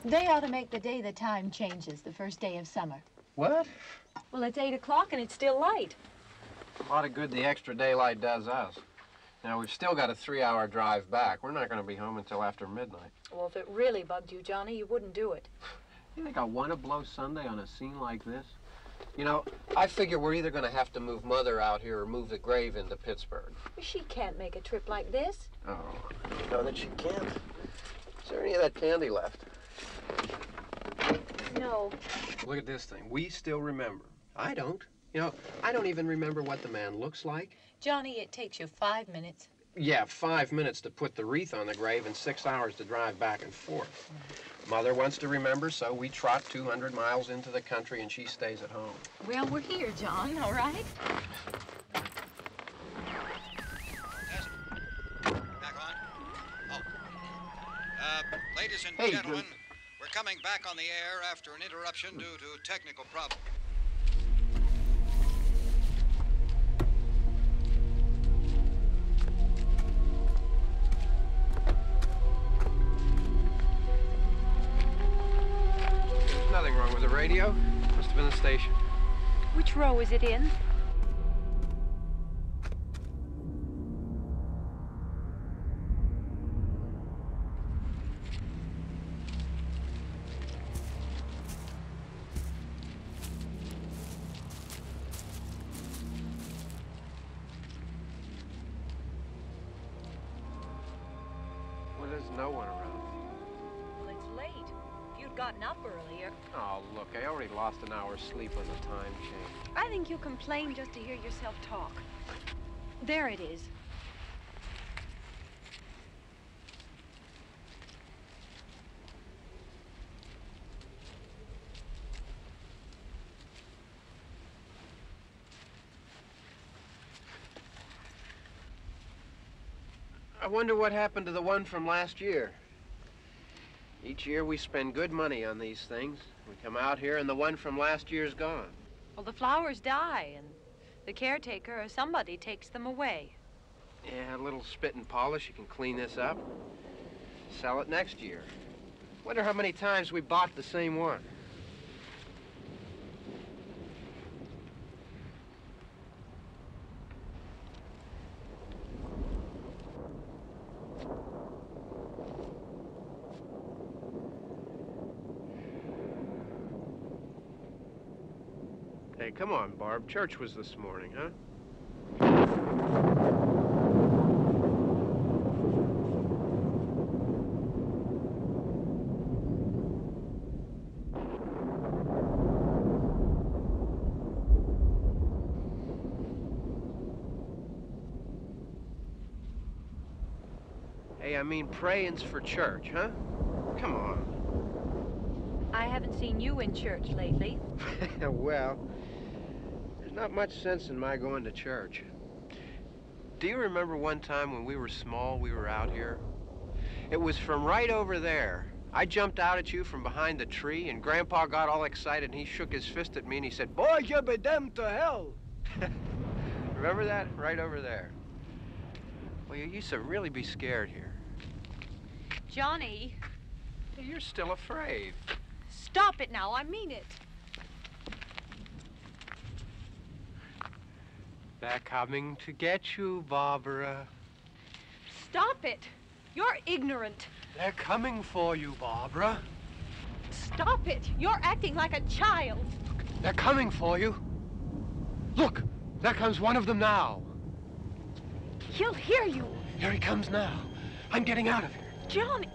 They ought to make the day the time changes, the first day of summer. What? Well, it's 8 o'clock and it's still light. A lot of good the extra daylight does us. Now, we've still got a 3-hour drive back. We're not going to be home until after midnight. Well, if it really bugged you, Johnny, you wouldn't do it. You think I want to blow Sunday on a scene like this? You know, I figure we're either going to have to move Mother out here or move the grave into Pittsburgh. She can't make a trip like this. Oh, you know that she can't. Is there any of that candy left? No. Look at this thing. We still remember. I don't. You know, I don't even remember what the man looks like. Johnny, it takes you 5 minutes. Yeah, 5 minutes to put the wreath on the grave and 6 hours to drive back and forth. Mother wants to remember, so we trot 200 miles into the country and she stays at home. Well, we're here, John, all right? Back on? Oh. Ladies and gentlemen, we're coming back on the air after an interruption due to technical problems. There's nothing wrong with the radio. Must have been the station. Which row is it in? Well, there's no one around. Well, it's late. If you'd gotten up earlier. Oh, look, I already lost an hour's sleep on the time change. I think you complain just to hear yourself talk. There it is. I wonder what happened to the one from last year. Each year we spend good money on these things. We come out here and the one from last year's gone. Well, the flowers die, and the caretaker or somebody takes them away. Yeah, a little spit and polish, you can clean this up. Sell it next year. Wonder how many times we bought the same one. Hey, come on, Barb. Church was this morning, huh? Hey, I mean, praying's for church, huh? Come on. I haven't seen you in church lately. Well, there's not much sense in my going to church. Do you remember one time when we were small, we were out here? It was from right over there. I jumped out at you from behind the tree, and Grandpa got all excited, and he shook his fist at me, and he said, "Boy, you be damned to hell." Remember that? Right over there. Well, you used to really be scared here. Johnny, Hey, you're still afraid. stop it now. I mean it. They're coming to get you, Barbara. Stop it. You're ignorant. They're coming for you, Barbara. Stop it. You're acting like a child. They're coming for you. Look, there comes one of them now. He'll hear you. Here he comes now. I'm getting out of here. Johnny.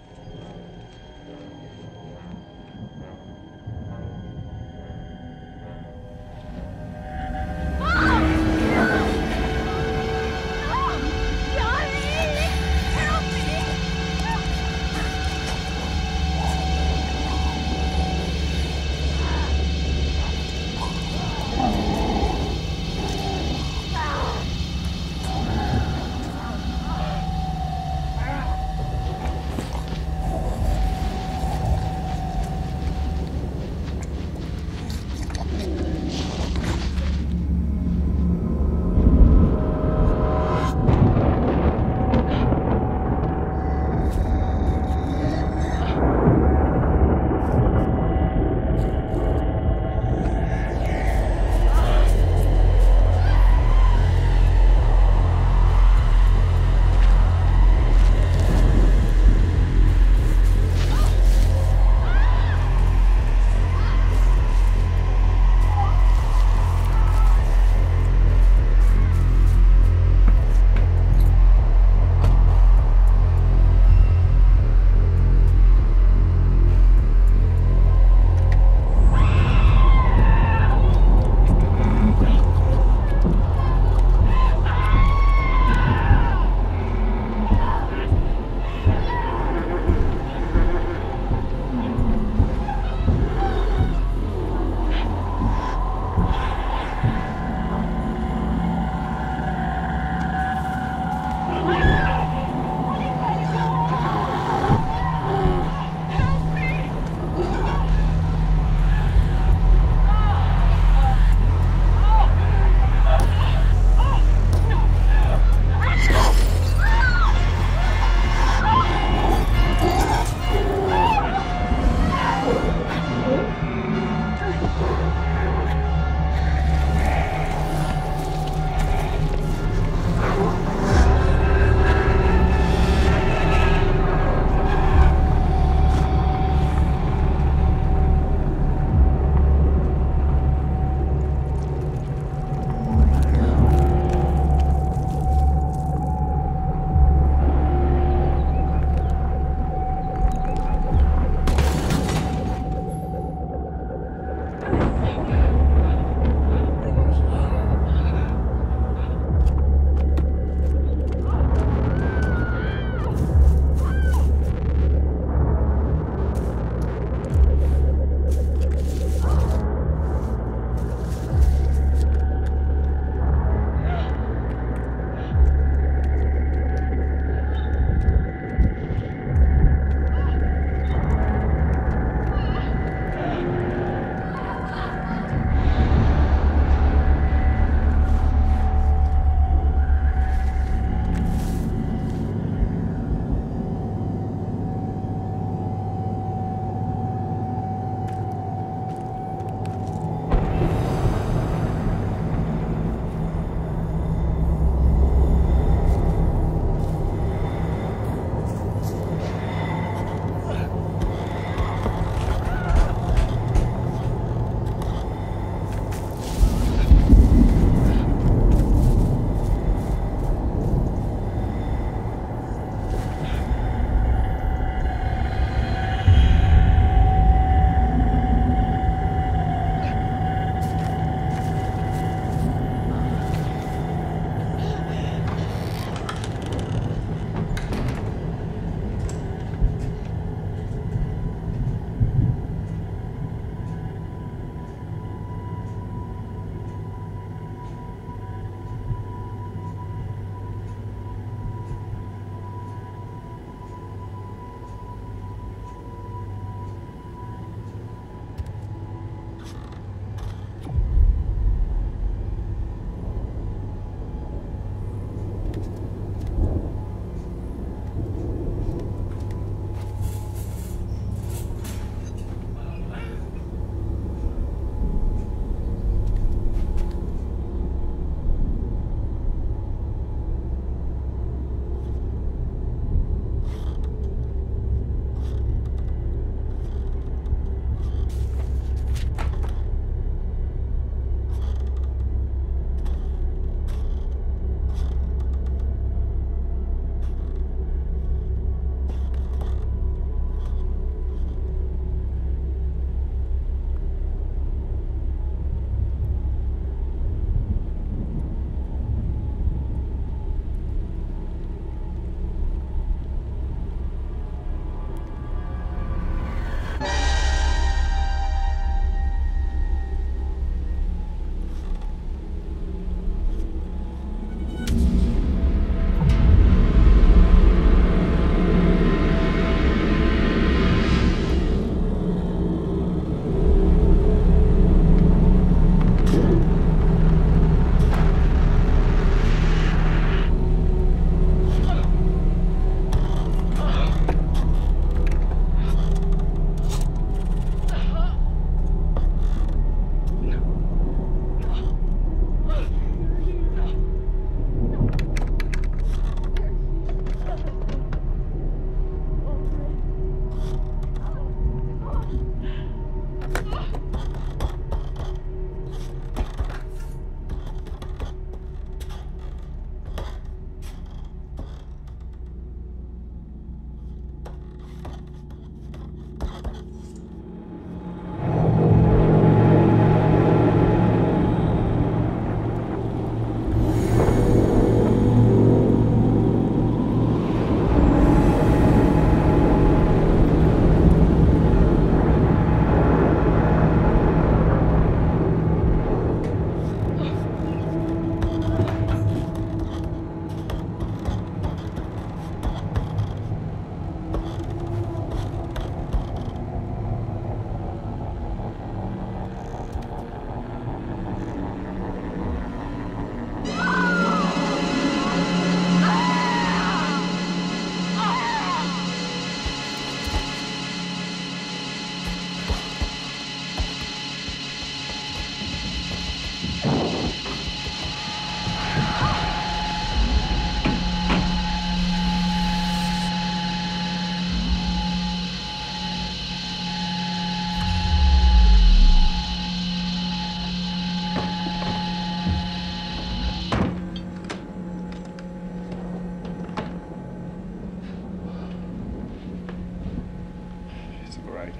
All right.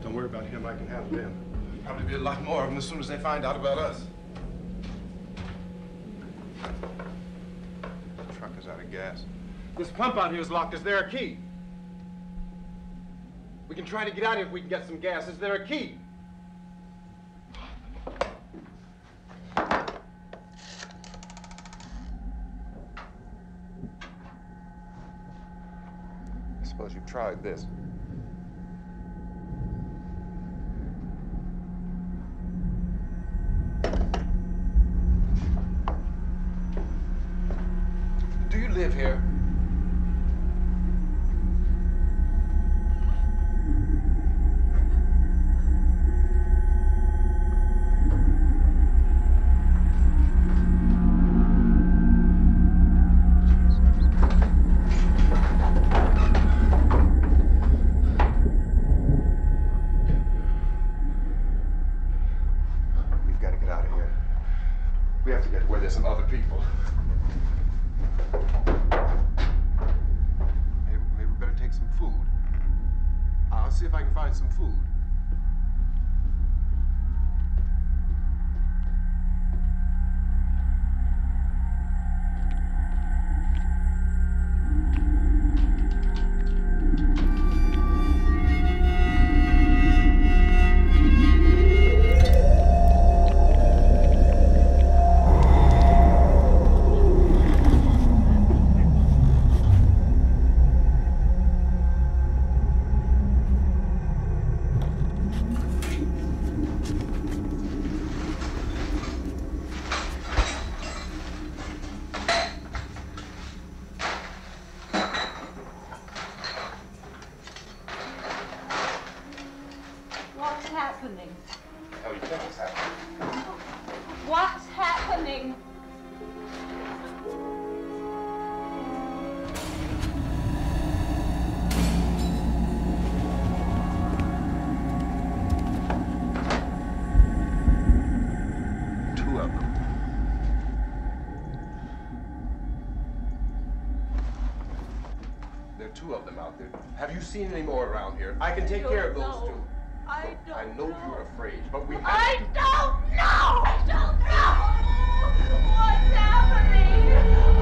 Don't worry about him. I can handle him. Probably be a lot more of them as soon as they find out about us. The truck is out of gas. This pump out here is locked. Is there a key? We can try to get out of here if we can get some gas. Is there a key? I suppose you've tried this. Do you live here? We've got to get out of here. We have to get where there's some other people. Maybe we better take some food. I'll see if I can find some food. What's happening? How do you think it's happening? What's happening? Two of them. There are two of them out there. Have you seen any more around here? I can take care of those two. I don't I know you're afraid, but we have I to. don't know! I don't know! What's happening?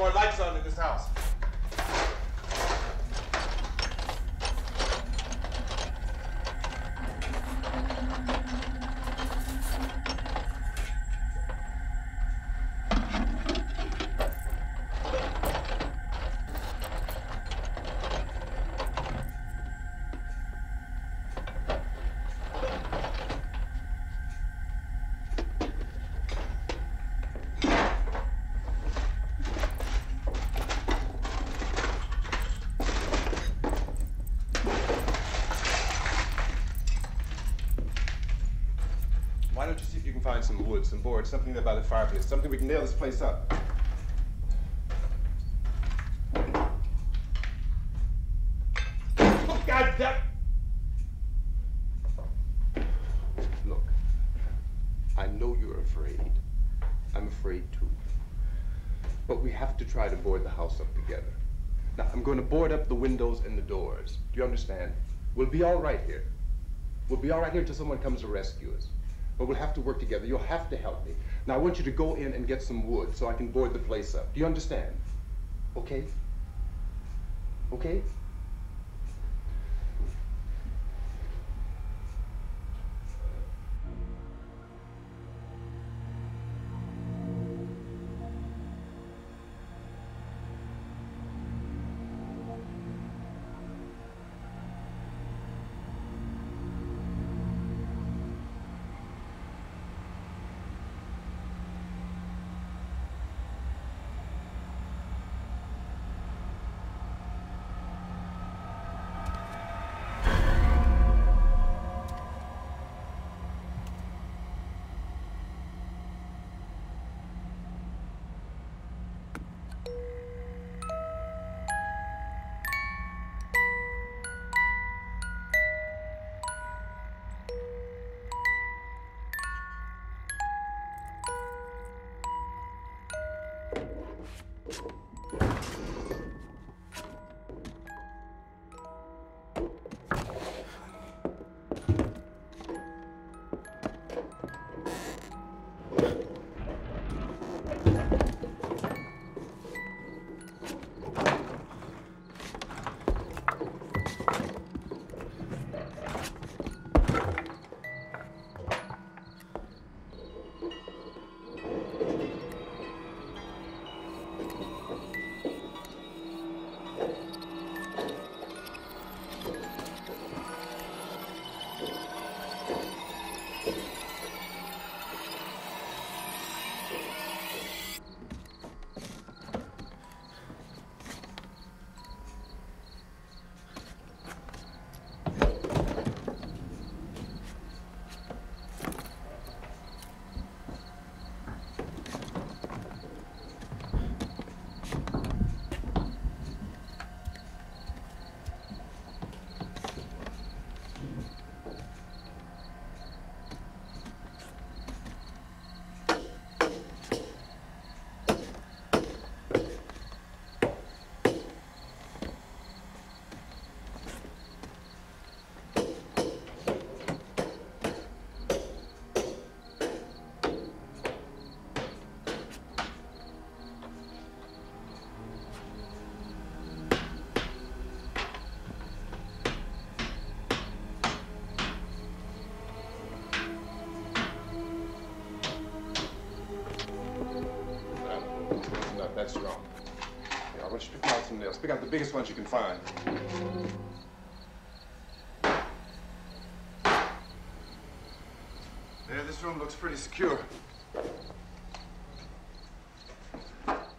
more lights on in this house. Why don't you see if you can find some wood, some boards, something there by the fireplace, something we can nail this place up. Oh, God damn! Look, I know you're afraid. I'm afraid too. But we have to try to board the house up together. Now, I'm going to board up the windows and the doors. Do you understand? We'll be all right here. We'll be all right here until someone comes to rescue us. But we'll have to work together. You'll have to help me. Now, I want you to go in and get some wood so I can board the place up. Do you understand? Okay? Okay? That's wrong. Yeah, I want you to pick out some nails. Pick out the biggest ones you can find. There, this room looks pretty secure.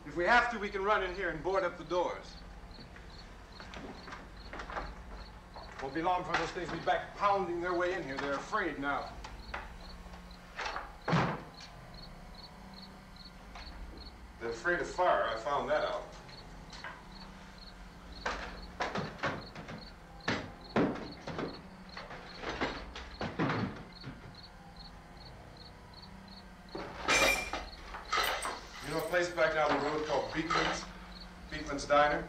If we have to, we can run in here and board up the doors. Won't be long for those things to be back pounding their way in here. They're afraid now. They're afraid of fire. I found that out. You know a place back down the road called Beekman's? Beekman's Diner?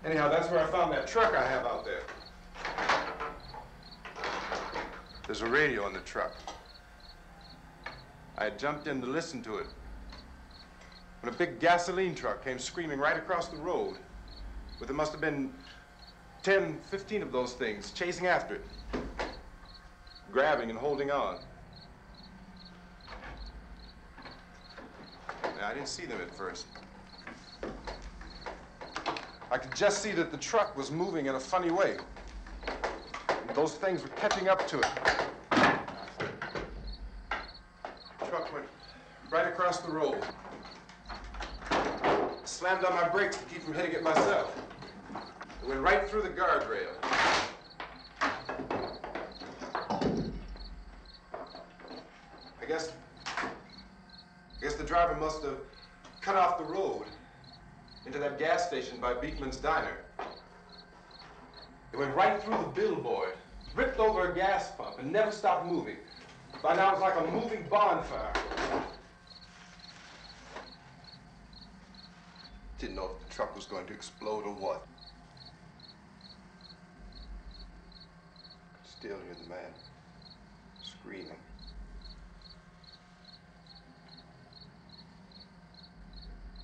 Anyhow, that's where I found that truck I have out there. There's a radio in the truck. I had jumped in to listen to it when a big gasoline truck came screaming right across the road with, there must have been 10, 15 of those things chasing after it, grabbing and holding on. Now, I didn't see them at first. I could just see that the truck was moving in a funny way. And those things were catching up to it. The truck went right across the road. Slammed on my brakes to keep from hitting it myself. It went right through the guardrail. I guess the driver must have cut off the road into that gas station by Beekman's Diner. It went right through the billboard, ripped over a gas pump, and never stopped moving. By now, it was like a moving bonfire. Didn't know if the truck was going to explode or what. Still hear the man screaming.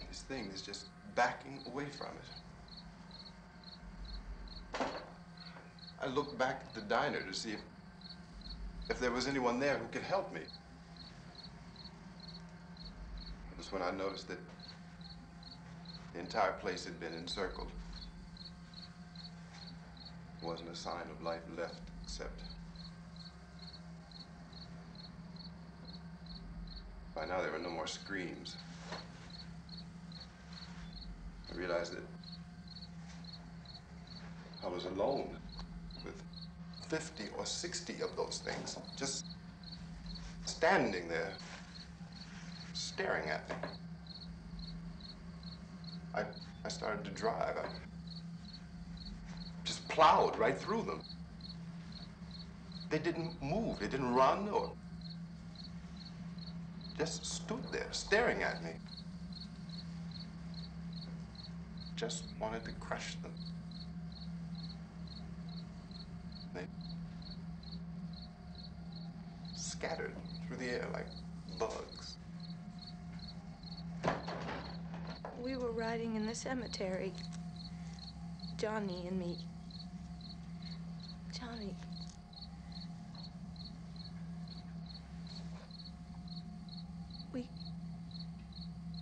This thing is just backing away from it. I looked back at the diner to see if there was anyone there who could help me. It was when I noticed that the entire place had been encircled. There wasn't a sign of life left except by now there were no more screams. I realized that I was alone with 50 or 60 of those things, just standing there, staring at me. I started to drive. I just plowed right through them. They didn't move, they didn't run or just stood there staring at me. Just wanted to crush them. They scattered through the air like bugs. We were riding in the cemetery, Johnny and me. Johnny.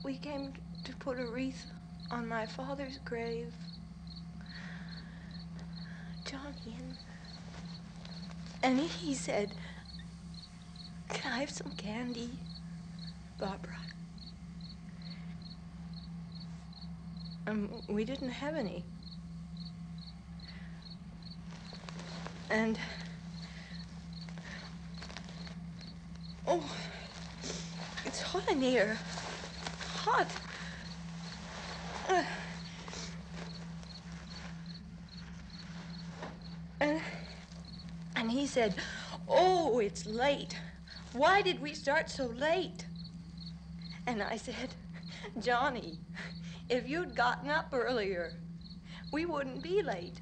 We came to put a wreath on my father's grave. Johnny, and he said, "Can I have some candy, Barbara?" We didn't have any. And, oh, it's hot in here. Hot. And he said, "Oh, it's late. Why did we start so late?" And I said, "Johnny, if you'd gotten up earlier, we wouldn't be late."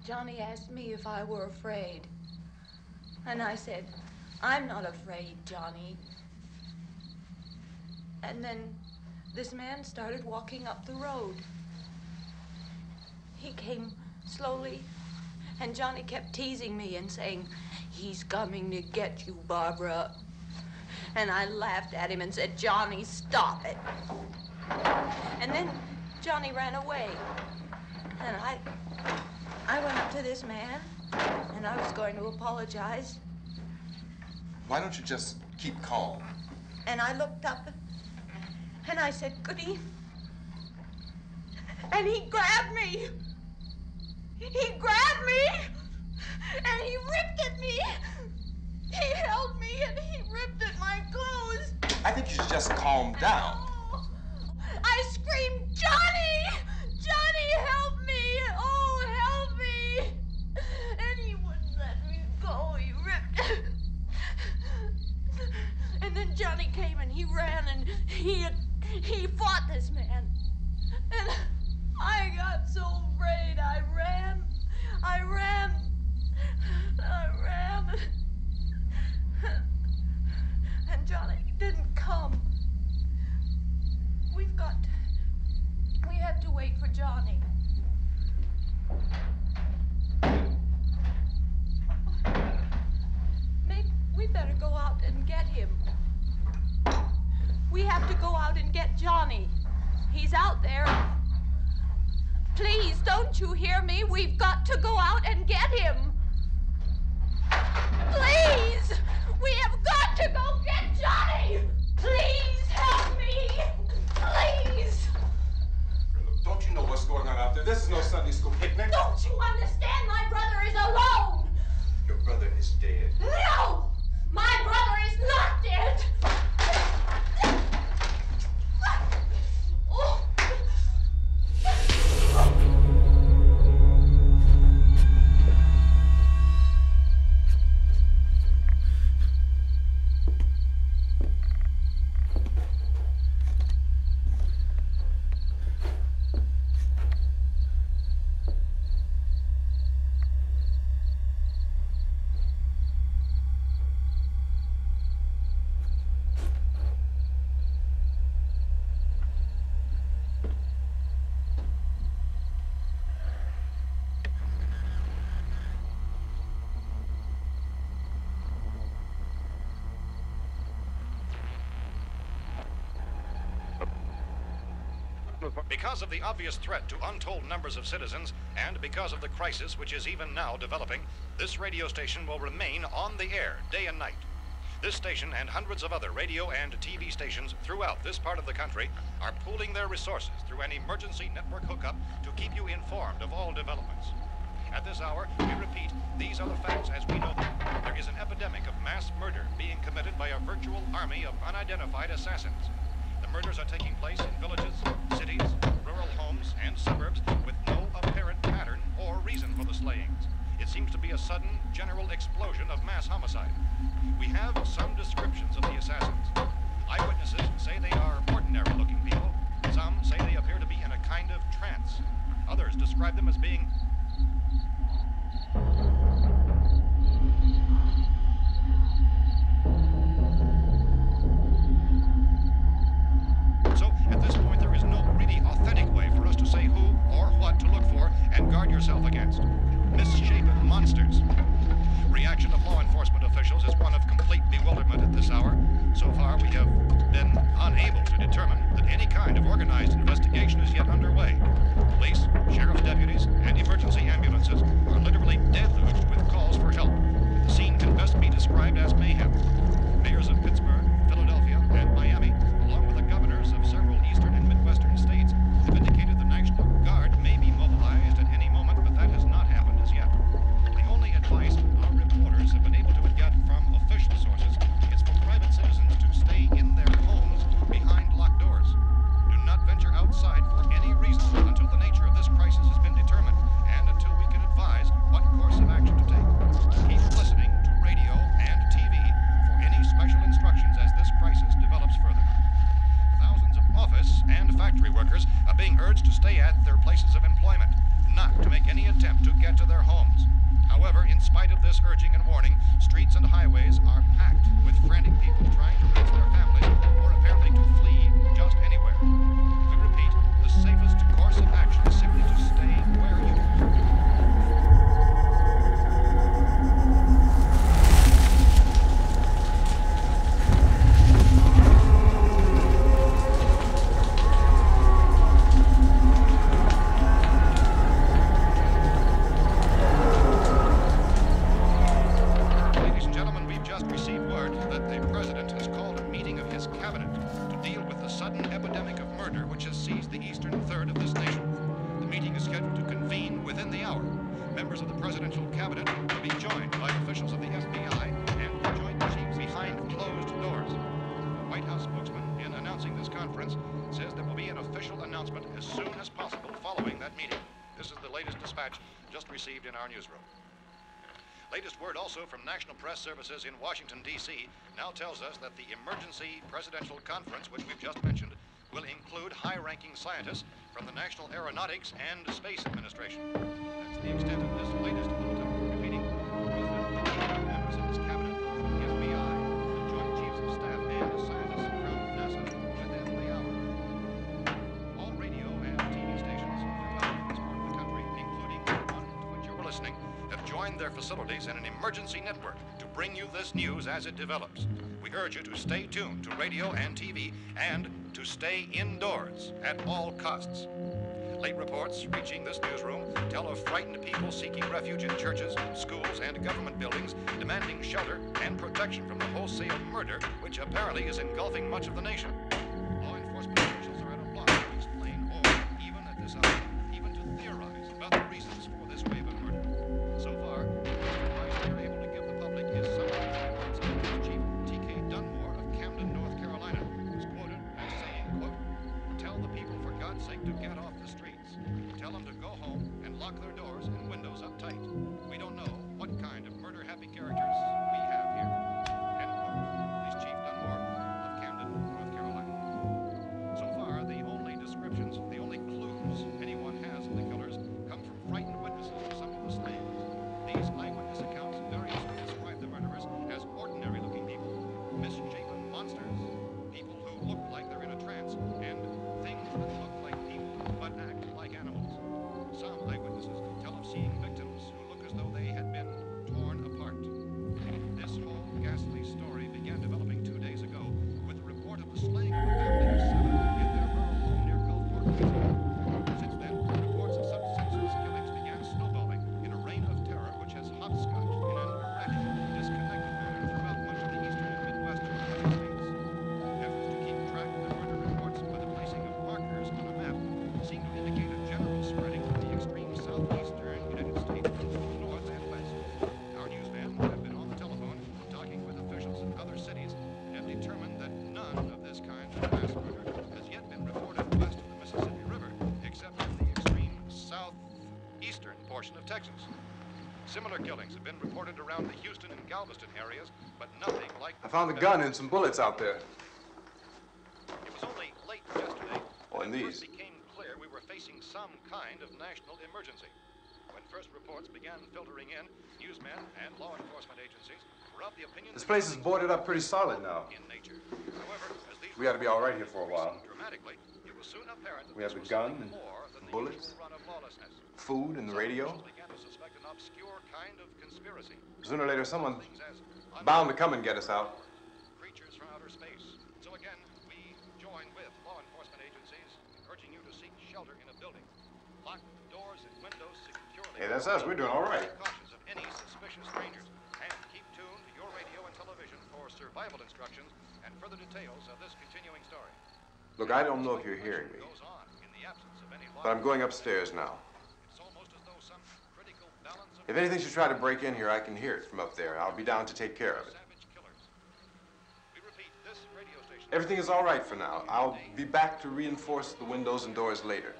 Johnny asked me if I were afraid. And I said, "I'm not afraid, Johnny." And then this man started walking up the road. He came slowly, and Johnny kept teasing me and saying, "He's coming to get you, Barbara." And I laughed at him and said, "Johnny, stop it." And then Johnny ran away. And I went up to this man, and I was going to apologize. Why don't you just keep calm? And I looked up, and I said, "Goody." And he grabbed me. He grabbed me, and he ripped at me. He held me, and he ripped at my clothes. I think you should just calm down. I screamed, "Johnny! Johnny, help me! Oh, help me!" And he wouldn't let me go. He ripped. And then Johnny came and he ran and he fought this man. And I got so afraid. I ran. better go out and get him. We have to go out and get Johnny. He's out there. Please, don't you hear me? We've got to go out and get him. Please! We have got to go get Johnny! Please help me! Please! Look, don't you know what's going on out there? This is no Sunday school picnic. Don't you understand? My brother is alone! Your brother is dead. No! My brother is not dead! Oh. Because of the obvious threat to untold numbers of citizens, and because of the crisis which is even now developing, this radio station will remain on the air day and night. This station and hundreds of other radio and TV stations throughout this part of the country are pooling their resources through an emergency network hookup to keep you informed of all developments. At this hour, we repeat, these are the facts as we know them. There is an epidemic of mass murder being committed by a virtual army of unidentified assassins. The murders are taking place in villages, cities, rural homes, and suburbs with no apparent pattern or reason for the slayings. It seems to be a sudden, general explosion of mass homicide. We have some descriptions of the assassins. Eyewitnesses say they are ordinary-looking people. Some say they appear to be in a kind of trance. Others describe them as being So, at this point, there is no really authentic way for us to say who or what to look for and guard yourself against. Misshapen monsters. Reaction of law enforcement officials is one of complete bewilderment at this hour. So far, we have been unable to determine that any kind of organized investigation is yet underway. Police, sheriff's deputies, and emergency ambulances are literally deluged with calls for help. The scene can best be described as mayhem. Mayors of Pittsburgh, Philadelphia, and Miami, along with the governors of several eastern and midwestern states, have indicated the National Guard may be mobilized at any moment, but that has not happened as yet. The only advice our reporters have been able to get from official sources is for private citizens to stay in their homes behind locked doors. Do not venture outside for any reason until the nature of this crisis has been determined and until we can advise what course of action to take. Keep listening to radio and TV for any special instructions as this crisis develops further. Thousands of office and factory workers are being urged to stay at their places of employment, not to make any attempt to get to their homes. However, in spite of this urging and warning, streets and highways are packed with frantic people trying to reach their families or apparently to flee just anywhere. We repeat, the safest course of action is simply to stay where you are. Received in our newsroom. Latest word also from National Press Services in Washington, D.C. now tells us that the emergency presidential conference, which we've just mentioned, will include high-ranking scientists from the National Aeronautics and Space Administration. That's the extent of this latest bulletin. Repeating, the President, members of his cabinet, the FBI, the Joint Chiefs of Staff, and scientists from NASA within the hour. All radio and TV stations throughout this part of the country, including one to which you're listening, have joined their facilities in an emergency network to bring you this news as it develops. We urge you to stay tuned to radio and TV and to stay indoors at all costs. Late reports reaching this newsroom tell of frightened people seeking refuge in churches, schools, and government buildings, demanding shelter and protection from the wholesale murder which apparently is engulfing much of the nation. Law enforcement officials are at a loss to explain or, even at this hour, even to theorize about the reasons for this wave of murder. So far, the advice they are able to give the public is some of the words of Police Chief T.K. Dunmore of Camden, North Carolina, who's quoted as saying, quote, "Tell the people for God's sake to get off the streets. Tell them to go home and lock their doors and windows up tight. We don't know what kind of murder-happy characters we have here." End quote. Police Chief Dunmore of Camden, North Carolina. So far, the only descriptions, the only clues anyone has of the killers come from frightened witnesses of some of the slaves. These eyewitness accounts variously describe the murderers as ordinary-looking people, misshapen monsters, people who look like they're in a trance, and things that look like people but act like animals. Some eyewitnesses tell of seeing victims who look as though they had been torn apart. This whole ghastly story began developing 2 days ago with the report of the slaying of a family of 7 in their rural home near Gulfport, Louisiana. Since then, reports of such senseless killings began snowballing in a reign of terror which has hopscotched in an erratic, disconnected manner throughout much of the eastern and midwestern United States. Efforts to keep track of the murder reports by the placing of markers on a map seem to indicate a general spreading from the extreme southeastern United States to the north and west. Our newsmen have been on the telephone talking with officials in other cities and have determined that none of this kind of mass murder has yet been reported west of the Mississippi River, except in the extreme southeastern portion of Texas. Similar killings have been reported around the Houston and Galveston areas, but nothing like... I found a gun and some bullets out there. It was only late yesterday Oh, and that it these. first became clear we were facing some kind of national emergency. When first reports began filtering in, newsmen and law enforcement agencies were of the opinion This that place is killings boarded were up pretty solid now. in nature. However, as these We ought to be all right here for a reports while. worsened dramatically, it was soon apparent that We have this a was gun something and more than the bullets, usual run of lawlessness. food, and the radio. Some began to suspect an obscure kind of conspiracy. Sooner or later, someone's Things as bound to come and get us out. creatures from outer space. So again, we join with law enforcement agencies, urging you to seek shelter in a building. Lock doors and windows securely. Hey, that's us. We're doing all right. Be cautious of any suspicious strangers, and keep tuned to your radio and television for survival instructions and further details of this continuing story. Look, I don't know if you're hearing me, Goes on in the absence of any law. but I'm going upstairs now. It's almost as though some critical balance of If anything should try to break in here, I can hear it from up there. I'll be down to take care of it. savage killers. We repeat, this radio station. Everything is all right for now. I'll be back to reinforce the windows and doors later.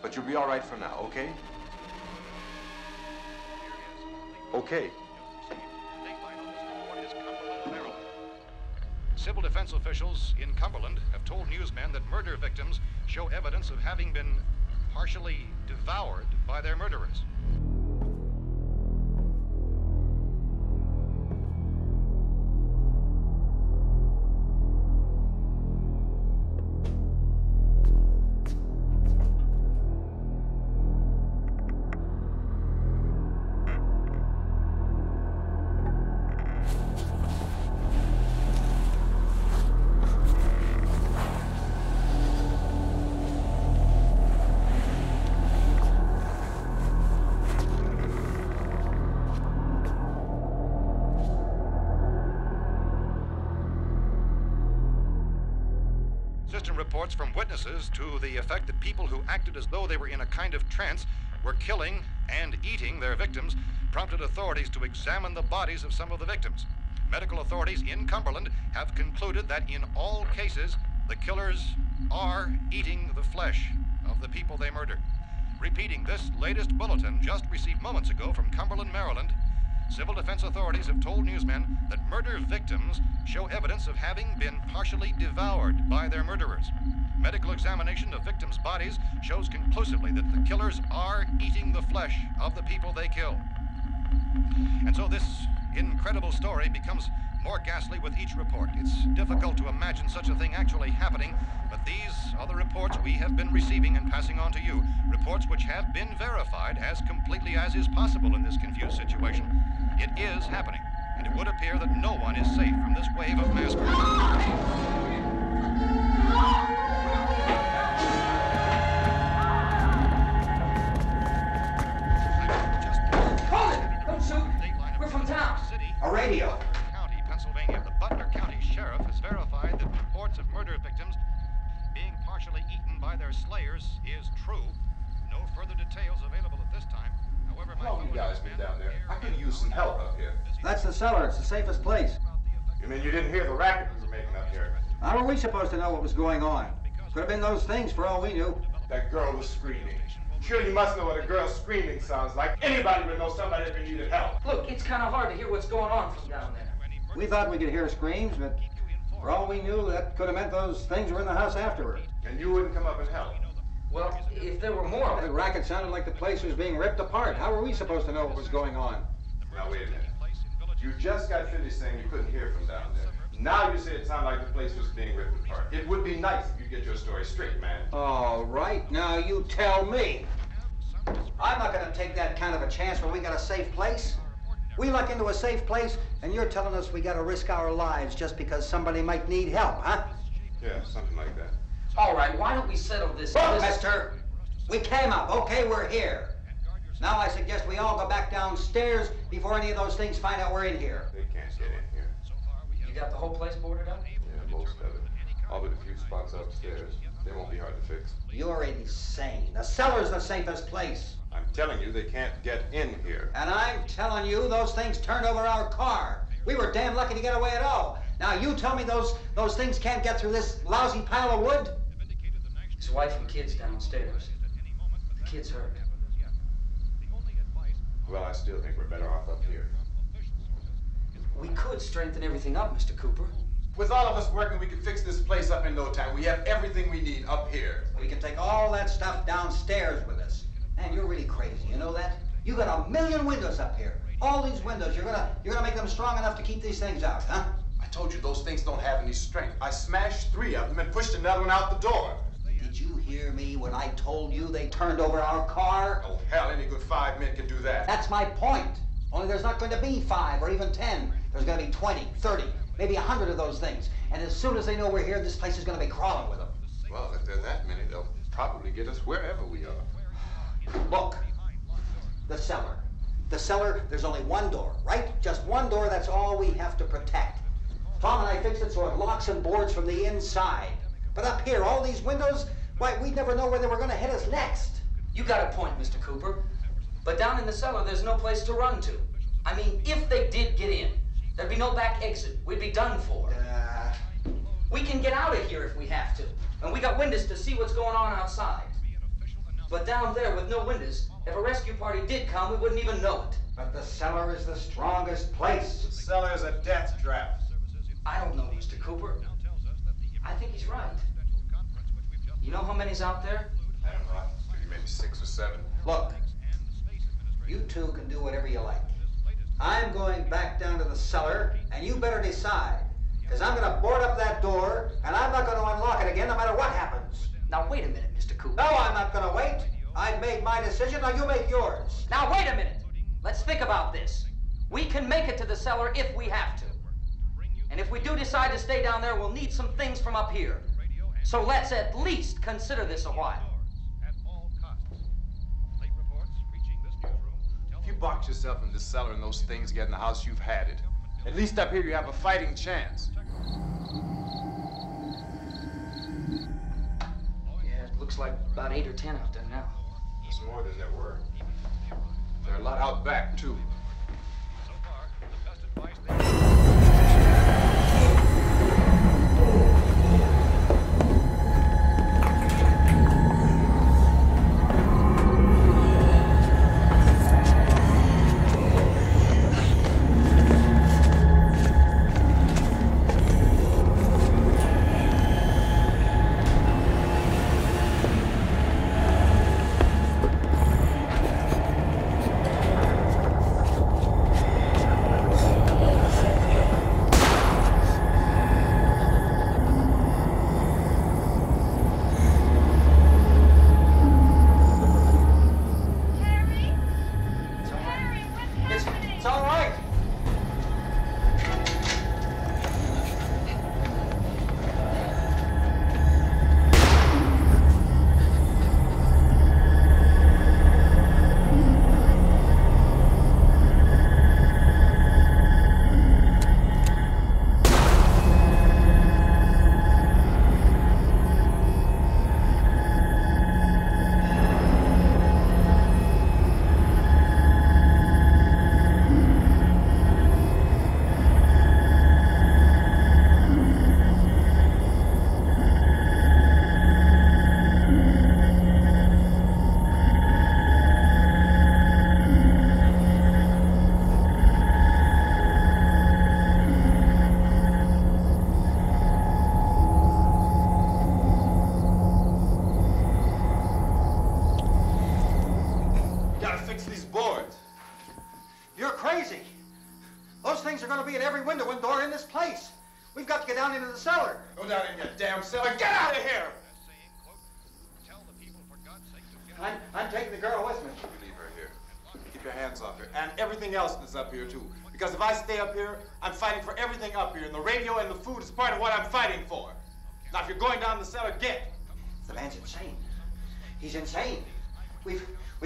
But you'll be all right for now, okay? Okay. Dateline on this report is Cumberland, Maryland. Civil defense officials in Cumberland have told newsmen that murder victims show evidence of having been partially devoured by their murderers. Reports from witnesses to the effect that people who acted as though they were in a kind of trance were killing and eating their victims prompted authorities to examine the bodies of some of the victims. Medical authorities in Cumberland have concluded that in all cases, the killers are eating the flesh of the people they murdered. Repeating this latest bulletin just received moments ago from Cumberland, Maryland, civil defense authorities have told newsmen that murder victims show evidence of having been partially devoured by their murderers. Medical examination of victims' bodies shows conclusively that the killers are eating the flesh of the people they kill. And so this incredible story becomes more ghastly with each report. It's difficult to imagine such a thing actually happening, but these are the reports we have been receiving and passing on to you. Reports which have been verified as completely as is possible in this confused situation. It is happening. and it would appear that no one is safe from this wave of mass murder. A radio. County, Pennsylvania. The Butler County Sheriff has verified that reports of murder victims being partially eaten by their slayers is true. No further details available at this time. However, How long you guys been down there? I could use some help up here. That's the cellar. It's the safest place. You mean you didn't hear the racket we were making up here? How were we supposed to know what was going on? Could have been those things for all we knew. That girl was screaming. Sure, you must know what a girl screaming sounds like. Anybody would know somebody if they needed help. Look, it's kind of hard to hear what's going on from down there. We thought we could hear screams, but for all we knew, that could have meant those things were in the house afterward. And you wouldn't come up and help. Well, if there were more... The racket sounded like the place was being ripped apart. How were we supposed to know what was going on? Now, wait a minute. You just got finished saying you couldn't hear from down there. Now you say it sounded like the place was being ripped apart. It would be nice if you get your story straight, man. All right, now you tell me. I'm not going to take that kind of a chance when we got a safe place. We luck into a safe place, and you're telling us we got to risk our lives just because somebody might need help, huh? Yeah, something like that. All right, why don't we settle this? Look, mister, we came up. Okay, we're here. Now I suggest we all go back downstairs before any of those things find out we're in here. They can't get in here. You got the whole place boarded up? Yeah, most of it. All but a few spots upstairs. They won't be hard to fix. You're insane. The cellar's the safest place. I'm telling you, they can't get in here. And I'm telling you, those things turned over our car. We were damn lucky to get away at all. Now you tell me those things can't get through this lousy pile of wood? His wife and kids downstairs. The kid's hurt. Well, I still think we're better off up here. We could strengthen everything up, Mr. Cooper. With all of us working, we can fix this place up in no time. We have everything we need up here. We can take all that stuff downstairs with us. Man, you're really crazy, you know that? You got a million windows up here. All these windows, you're gonna make them strong enough to keep these things out, huh? I told you those things don't have any strength. I smashed 3 of them and pushed another one out the door. Did you hear me when I told you they turned over our car? Oh, hell, any good 5 men can do that. That's my point. Only there's not going to be 5 or even 10. There's going to be 20, 30, maybe 100 of those things. And as soon as they know we're here, this place is going to be crawling with them. Well, if there are that many, they'll probably get us wherever we are. Look, the cellar. The cellar, there's only one door, right? Just one door, that's all we have to protect. Tom and I fixed it so it locks and boards from the inside. But up here, all these windows, why, we'd never know where they were going to hit us next. You got a point, Mr. Cooper. But down in the cellar, there's no place to run to. I mean, if they did get in, there'd be no back exit. We'd be done for. We can get out of here if we have to. And we got windows to see what's going on outside. But down there with no windows, if a rescue party did come, we wouldn't even know it. But the cellar is the strongest place. The cellar's a death trap. I don't know, Mr. Cooper. I think he's right. You know how many's out there? I don't know. Maybe 6 or 7. Look, you two can do whatever you like. I'm going back down to the cellar, and you better decide. Because I'm going to board up that door, and I'm not going to unlock it again no matter what happens. Now, wait a minute, Mr. Cooper. No, I'm not going to wait. I've made my decision, now you make yours. Now, wait a minute. Let's think about this. We can make it to the cellar if we have to. And if we do decide to stay down there, we'll need some things from up here. So let's at least consider this a while. If you box yourself in this cellar and those things get in the house, you've had it. At least up here you have a fighting chance. Yeah, it looks like about 8 or 10 out there now. There's more than there were. There are a lot out back, too. be at every window and door in this place. We've got to get down into the cellar. Go down in your damn cellar. Get out of here! I'm taking the girl with me. You leave her here. Keep your hands off her. And everything else that's up here, too. Because if I stay up here, I'm fighting for everything up here. And the radio and the food is part of what I'm fighting for. Now, if you're going down the cellar, get. The man's insane. He's insane. We've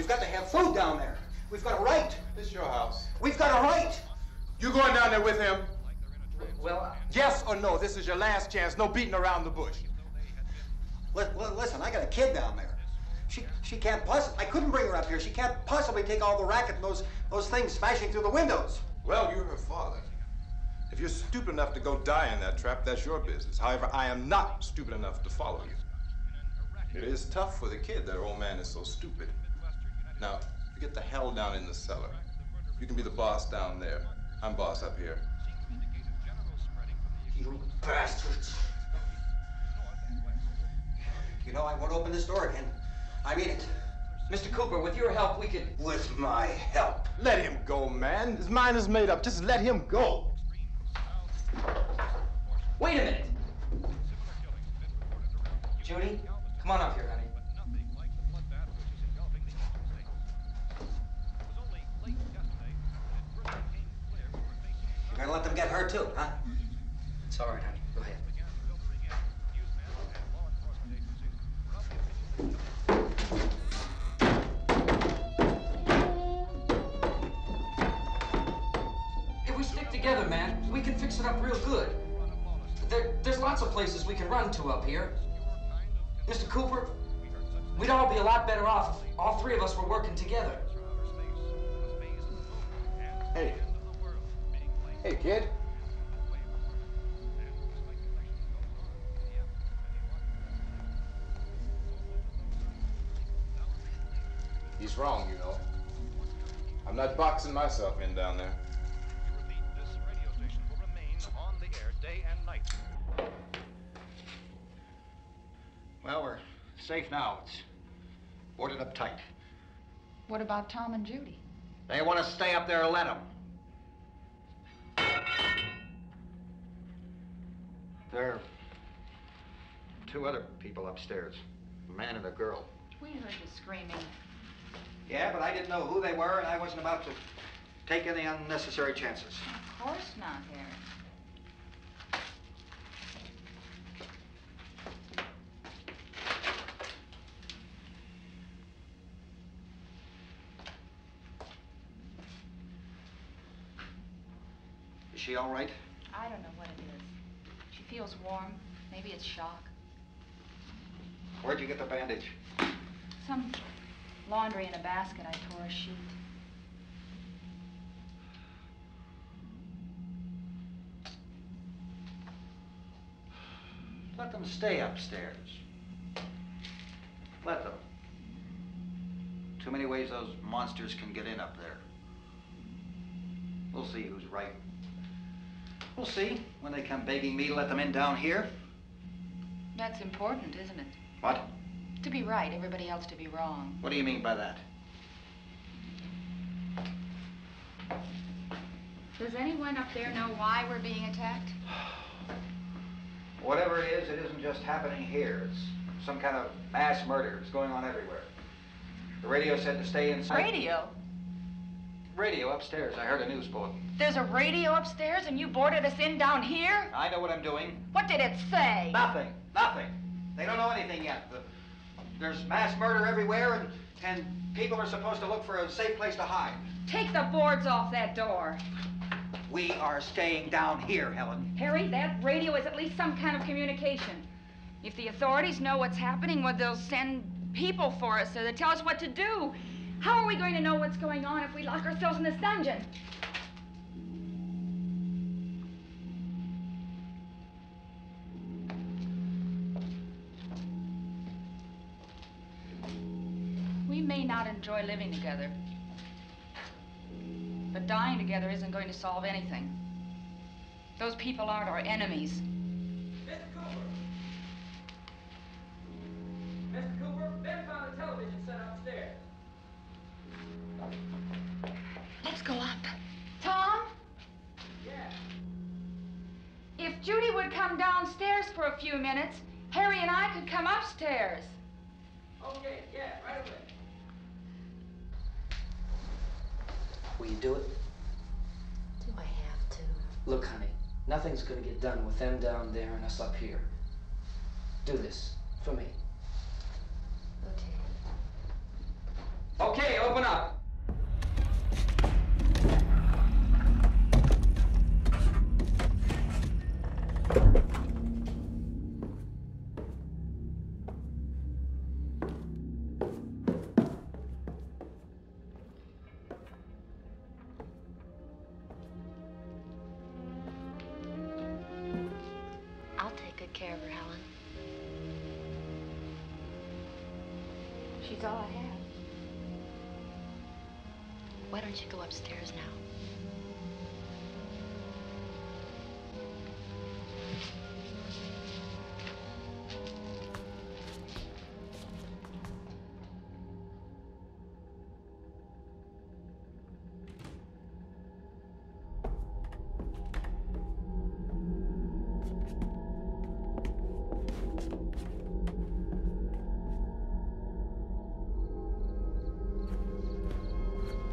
got to have food down there. We've got a right. This is your house. We've got a right. You going down there with him? Well, Yes or no? This is your last chance. No beating around the bush. Listen, I got a kid down there. She can't possibly, I couldn't bring her up here. She can't possibly take all the racket and those things smashing through the windows. Well, you're her father. If you're stupid enough to go die in that trap, that's your business. However, I am not stupid enough to follow you. It is tough for the kid that her old man is so stupid. Now, you get the hell down in the cellar. You can be the boss down there. I'm boss up here. You bastards. You know, I won't open this door again. I mean it. Mr. Cooper, with your help, we could... With my help. Let him go, man. His mind is made up. Just let him go. Wait a minute. Judy, come on up here, honey. You're gonna let them get hurt too, huh? It's all right, honey. Go ahead. If we stick together, man, we can fix it up real good. There's lots of places we can run to up here. Mr. Cooper, we'd all be a lot better off if all three of us were working together. Hey. Hey, kid. He's wrong, you know. I'm not boxing myself in down there. This radio station will remain on the air day and night. Well, we're safe now. It's boarded up tight. What about Tom and Judy? They want to stay up there, let them. There are two other people upstairs, a man and a girl. We heard the screaming. Yeah, but I didn't know who they were, and I wasn't about to take any unnecessary chances. Of course not, Harry. Is she all right? I don't know what it is. She feels warm. Maybe it's shock. Where'd you get the bandage? Some laundry in a basket. I tore a sheet. Let them stay upstairs. Let them. Too many ways those monsters can get in up there. We'll see who's right. We'll see when they come begging me to let them in down here. That's important, isn't it? What? To be right, everybody else to be wrong. What do you mean by that? Does anyone up there know why we're being attacked? Whatever it isn't just happening here. It's some kind of mass murder. It's going on everywhere. The radio said to stay inside. Radio? Radio upstairs. I heard a news bulletin. There's a radio upstairs and you boarded us in down here? I know what I'm doing. What did it say? Nothing. Nothing. They don't know anything yet. There's mass murder everywhere, and people are supposed to look for a safe place to hide. Take the boards off that door. We are staying down here, Helen. Harry, that radio is at least some kind of communication. If the authorities know what's happening, well, they'll send people for us, so they'll tell us what to do. How are we going to know what's going on if we lock ourselves in this dungeon? We may not enjoy living together, but dying together isn't going to solve anything. Those people aren't our enemies. Mr. Cooper! Mr. Cooper, Ben found a television set upstairs. Let's go up. Tom? Yeah. Judy would come downstairs for a few minutes, Harry and I could come upstairs. Okay, yeah, right away. Will you do it? Do I have to? Look, honey, nothing's gonna get done with them down there and us up here. Do this for me. Okay. Okay, open up. I'll take good care of her, Helen. She's all I have. Why don't you go upstairs now?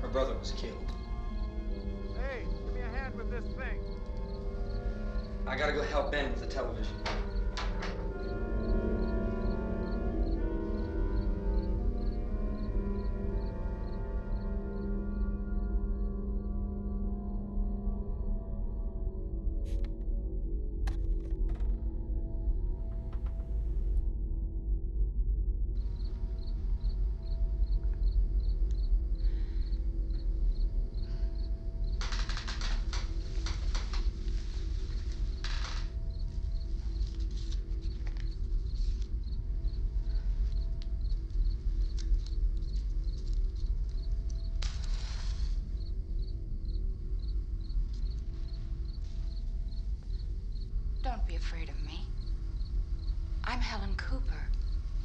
Her brother was killed. Hey, give me a hand with this thing. I gotta go help Ben with the television. Don't be afraid of me. I'm Helen Cooper,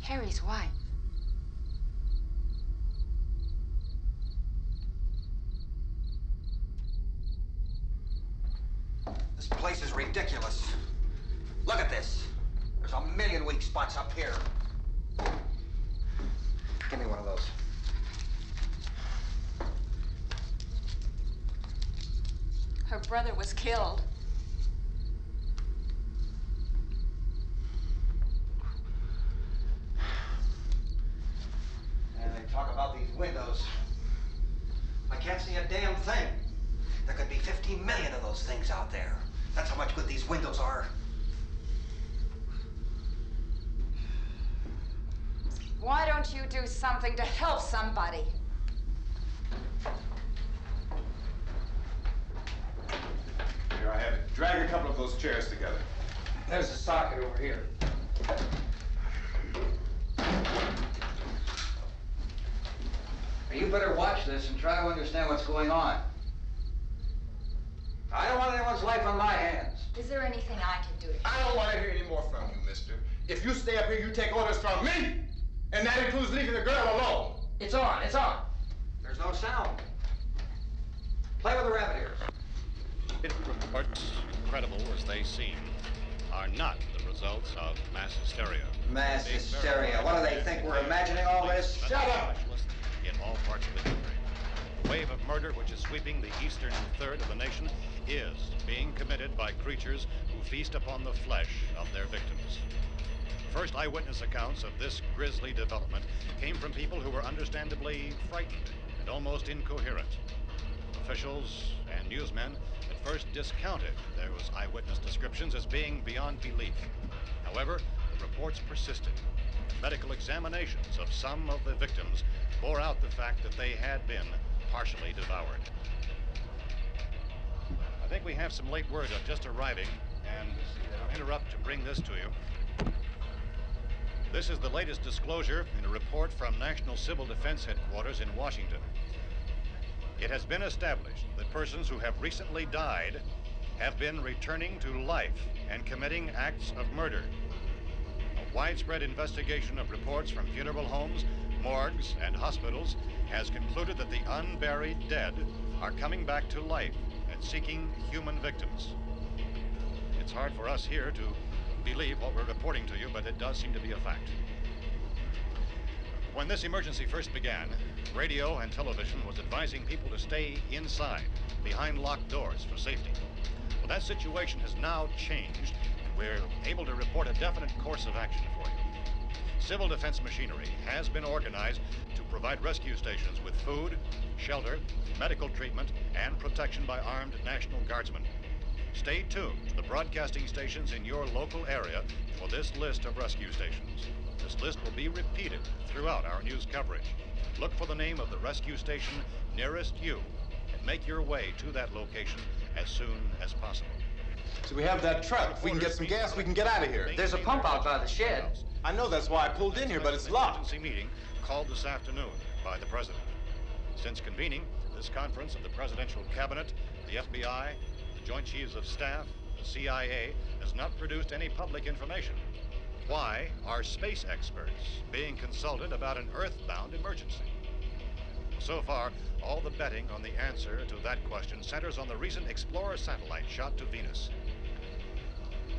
Harry's wife. This place is ridiculous. Look at this. There's a million weak spots up here. Give me one of those. Her brother was killed. And they talk about these windows. I can't see a damn thing. There could be 15 million of those things out there. That's how much good these windows are. Why don't you do something to help somebody? Here I have it. Drag a couple of those chairs together. There's a socket over here. You better watch this and try to understand what's going on. I don't want anyone's life on my hands. Is there anything I can do to I don't want to hear any more from you, mister. If you stay up here, you take orders from me. And that includes leaving the girl alone. It's on, it's on. There's no sound. Play with the rabbit ears. Hit reports, incredible as they seem, are not the results of mass hysteria. Mass hysteria. What do they think? We're imagining all this? Shut up! In all parts of the country. The wave of murder which is sweeping the eastern third of the nation is being committed by creatures who feast upon the flesh of their victims. The first eyewitness accounts of this grisly development came from people who were understandably frightened and almost incoherent. Officials and newsmen at first discounted those eyewitness descriptions as being beyond belief. However, the reports persisted. Medical examinations of some of the victims bore out the fact that they had been partially devoured. I think we have some late word just arriving, and I'll interrupt to bring this to you. This is the latest disclosure in a report from National Civil Defense Headquarters in Washington. It has been established that persons who have recently died have been returning to life and committing acts of murder. A widespread investigation of reports from funeral homes, morgues, and hospitals has concluded that the unburied dead are coming back to life and seeking human victims. It's hard for us here to believe what we're reporting to you, but it does seem to be a fact. When this emergency first began, radio and television was advising people to stay inside, behind locked doors for safety. Well, that situation has now changed, and we're able to report a definite course of action for you. Civil defense machinery has been organized to provide rescue stations with food, shelter, medical treatment, and protection by armed National Guardsmen. Stay tuned to the broadcasting stations in your local area for this list of rescue stations. This list will be repeated throughout our news coverage. Look for the name of the rescue station nearest you and make your way to that location as soon as possible. So we have that truck. If we can get some gas, we can get out of here. There's a pump out by the shed. I know, that's why I pulled in here, but it's locked. Emergency meeting called this afternoon by the President. Since convening this conference of the Presidential Cabinet, the FBI, the Joint Chiefs of Staff, the CIA has not produced any public information. Why are space experts being consulted about an Earth-bound emergency? So far, all the betting on the answer to that question centers on the recent Explorer satellite shot to Venus.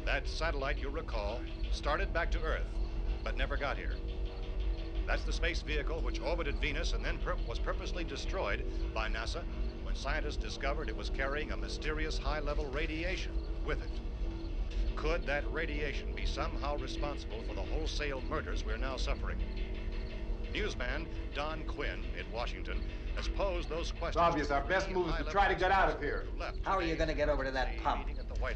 That satellite, you'll recall, started back to Earth, but never got here. That's the space vehicle which orbited Venus and then was purposely destroyed by NASA when scientists discovered it was carrying a mysterious high-level radiation with it. Could that radiation be somehow responsible for the wholesale murders we're now suffering? Newsman Don Quinn in Washington has posed those questions. It's obvious our best move is to try to get out of here. How are you going to get over to that pump?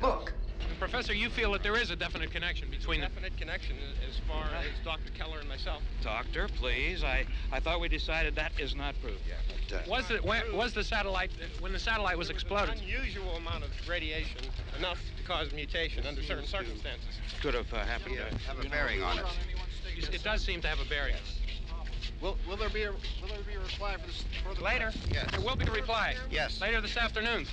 Look. Professor, you feel that there is a definite connection between definite connection as far as Dr. Keller and myself. Doctor, please. I thought we decided that is not proved yet. Was the satellite, when the satellite was exploded? Unusual amount of radiation, enough to cause mutation under certain circumstances. Could have happened. Have a bearing on it. It does seem to have a bearing. Will there be a reply for the later? Yes. There will be a reply. Yes. Later this afternoon.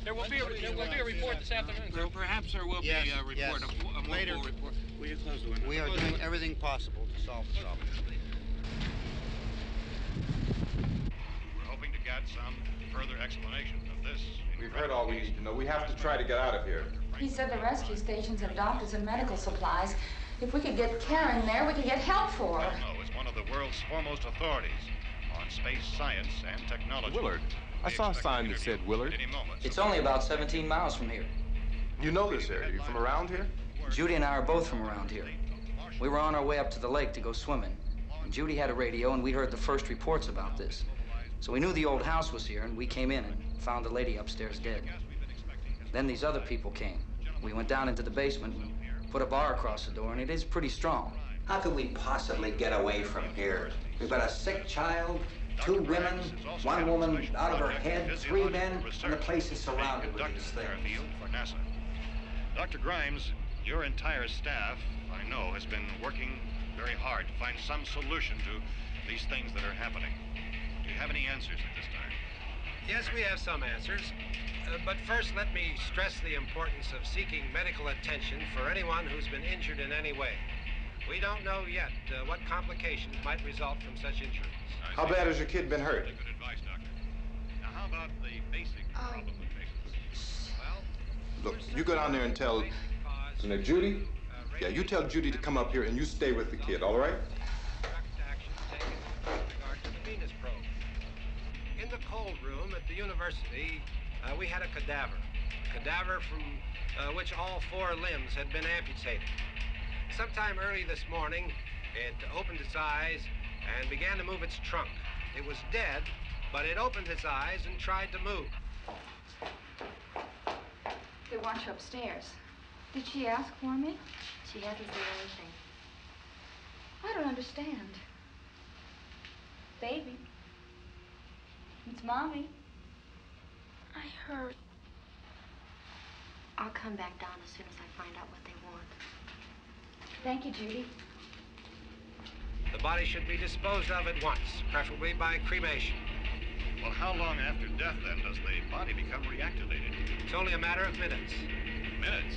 There will be a report this afternoon. Well, perhaps there will be a report, a later report. Will you close the window? We are doing everything possible to solve the problem. We're hoping to get some further explanation of this. We've heard all we need to know. We have to try to get out of here. He said the rescue stations have doctors and medical supplies. If we could get Karen there, we could get help for her. No, it's one of the world's foremost authorities on space science and technology. Willard. I saw a sign that said Willard. It's only about 17 miles from here. You know this area. You from around here? Judy and I are both from around here. We were on our way up to the lake to go swimming. And Judy had a radio, and we heard the first reports about this. So we knew the old house was here, and we came in and found the lady upstairs dead. Then these other people came. We went down into the basement and put a bar across the door, and it is pretty strong. How could we possibly get away from here? We've got a sick child, 2 women, 1 woman out of her head, 3 men, and the place is surrounded with these things. For NASA. Dr. Grimes, your entire staff, I know, has been working very hard to find some solution to these things that are happening. Do you have any answers at this time? Yes, we have some answers. But first, let me stress the importance of seeking medical attention for anyone who's been injured in any way. We don't know yet what complications might result from such injuries. How bad has your kid been hurt? Good advice, Doctor. Now, how about the basic problem with patients? Well, Look, you go down there and tell... So now, Judy? Yeah, you tell Judy to come up here and you stay with the kid, all right? Action taken in regard to the Venus probe. In the cold room at the university, we had a cadaver from which all 4 limbs had been amputated. Sometime early this morning, it opened its eyes and began to move its trunk. It was dead, but it opened its eyes and tried to move. They want you upstairs. Did she ask for me? She hasn't said anything. I don't understand. Baby. It's Mommy. I heard. I'll come back down as soon as I find out what they want. Thank you, Judy. The body should be disposed of at once, preferably by cremation. Well, how long after death, then, does the body become reactivated? It's only a matter of minutes. Minutes?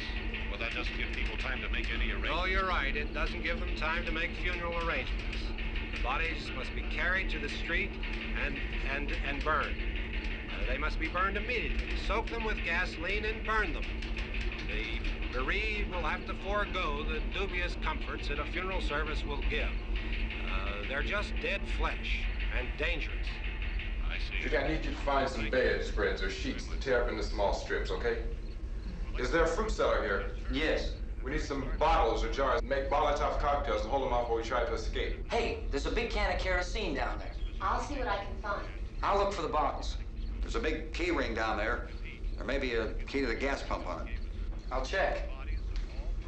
Well, that doesn't give people time to make any arrangements. Oh, you're right. It doesn't give them time to make funeral arrangements. The bodies must be carried to the street and burned. They must be burned immediately. Soak them with gasoline and burn them. The bereaved will have to forego the dubious comforts that a funeral service will give. They're just dead flesh and dangerous. I see. Judy, I need you to find some bedspreads or sheets to tear up into small strips, okay? Is there a fruit cellar here? Yes. We need some bottles or jars. Make Molotov cocktails and hold them off while we try to escape. Hey, there's a big can of kerosene down there. I'll see what I can find. I'll look for the bottles. There's a big key ring down there. There may be a key to the gas pump on it. I'll check.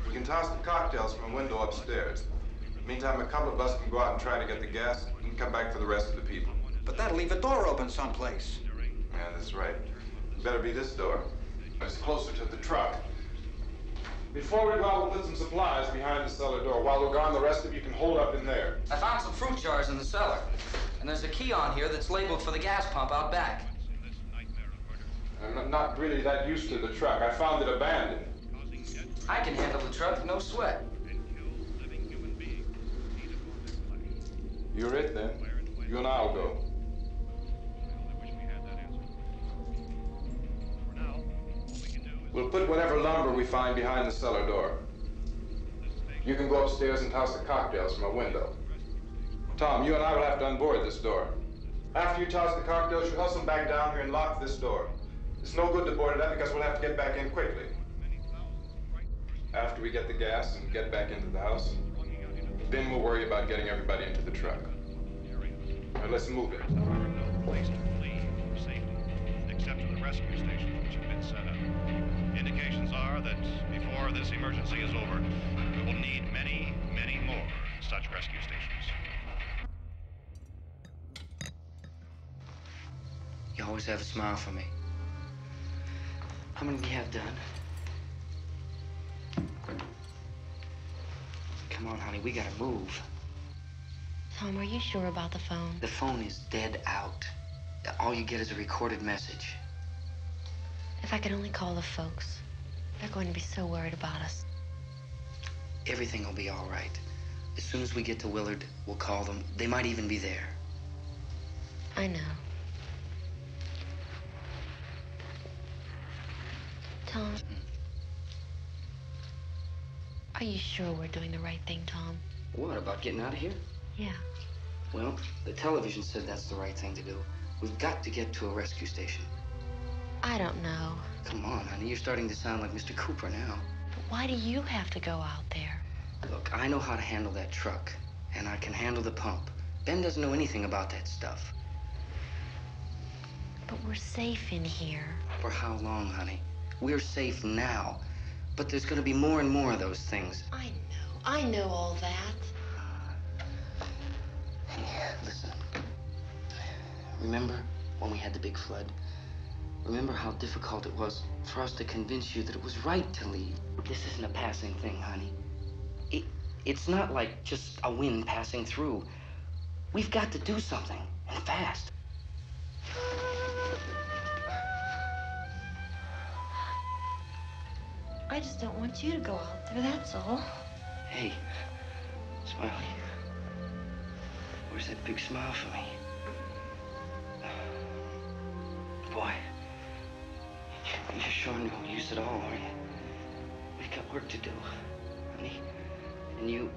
We can toss the cocktails from a window upstairs. Meantime, a couple of us can go out and try to get the gas and come back for the rest of the people. But that'll leave a door open someplace. Yeah, that's right. Better be this door. It's closer to the truck. Before we go out, we'll put some supplies behind the cellar door. While we're gone, the rest of you can hold up in there. I found some fruit jars in the cellar. And there's a key on here that's labeled for the gas pump out back. I'm not really that used to the truck. I found it abandoned. I can handle the truck, no sweat. You're it, then. You and I'll go. We'll put whatever lumber we find behind the cellar door. You can go upstairs and toss the cocktails from a window. Tom, you and I will have to unboard this door. After you toss the cocktails, you hustle them back down here and lock this door. It's no good to board it up because we'll have to get back in quickly. After we get the gas and get back into the house, then we'll worry about getting everybody into the truck. All right, let's move it. There are no place to flee for safety, except to the rescue stations which have been set up. Indications are that before this emergency is over, we will need many, many more such rescue stations. You always have a smile for me. How many do you have done? Come on, honey, we gotta move. Tom, are you sure about the phone? The phone is dead out. All you get is a recorded message. If I could only call the folks. They're going to be so worried about us. Everything will be all right. As soon as we get to Willard, we'll call them. They might even be there. I know. Tom? Are you sure we're doing the right thing, Tom? What, about getting out of here? Yeah. Well, the television said that's the right thing to do. We've got to get to a rescue station. I don't know. Come on, honey, you're starting to sound like Mr. Cooper now. But why do you have to go out there? Look, I know how to handle that truck, and I can handle the pump. Ben doesn't know anything about that stuff. But we're safe in here. For how long, honey? We're safe now. But there's gonna be more and more of those things. I know all that. Hey, listen. Remember when we had the big flood? Remember how difficult it was for us to convince you that it was right to leave? This isn't a passing thing, honey. It's not like just a wind passing through. We've got to do something, and fast. I just don't want you to go out there, that's all. Hey, Smiley. Where's that big smile for me? Boy, you're showing no use at all, are you? We've got work to do, honey. And you...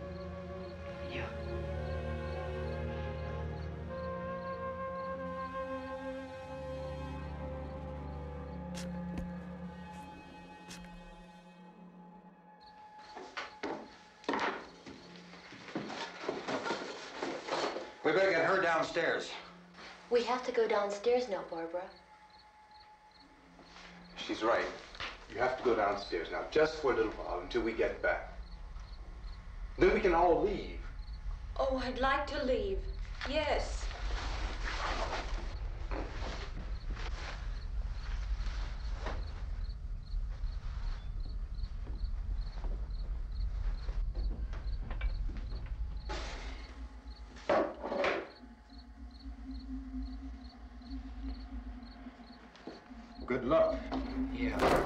We better get her downstairs. We have to go downstairs now, Barbara. She's right. You have to go downstairs now, just for a little while, until we get back. Then we can all leave. Oh, I'd like to leave. Yes. Good luck. Yeah.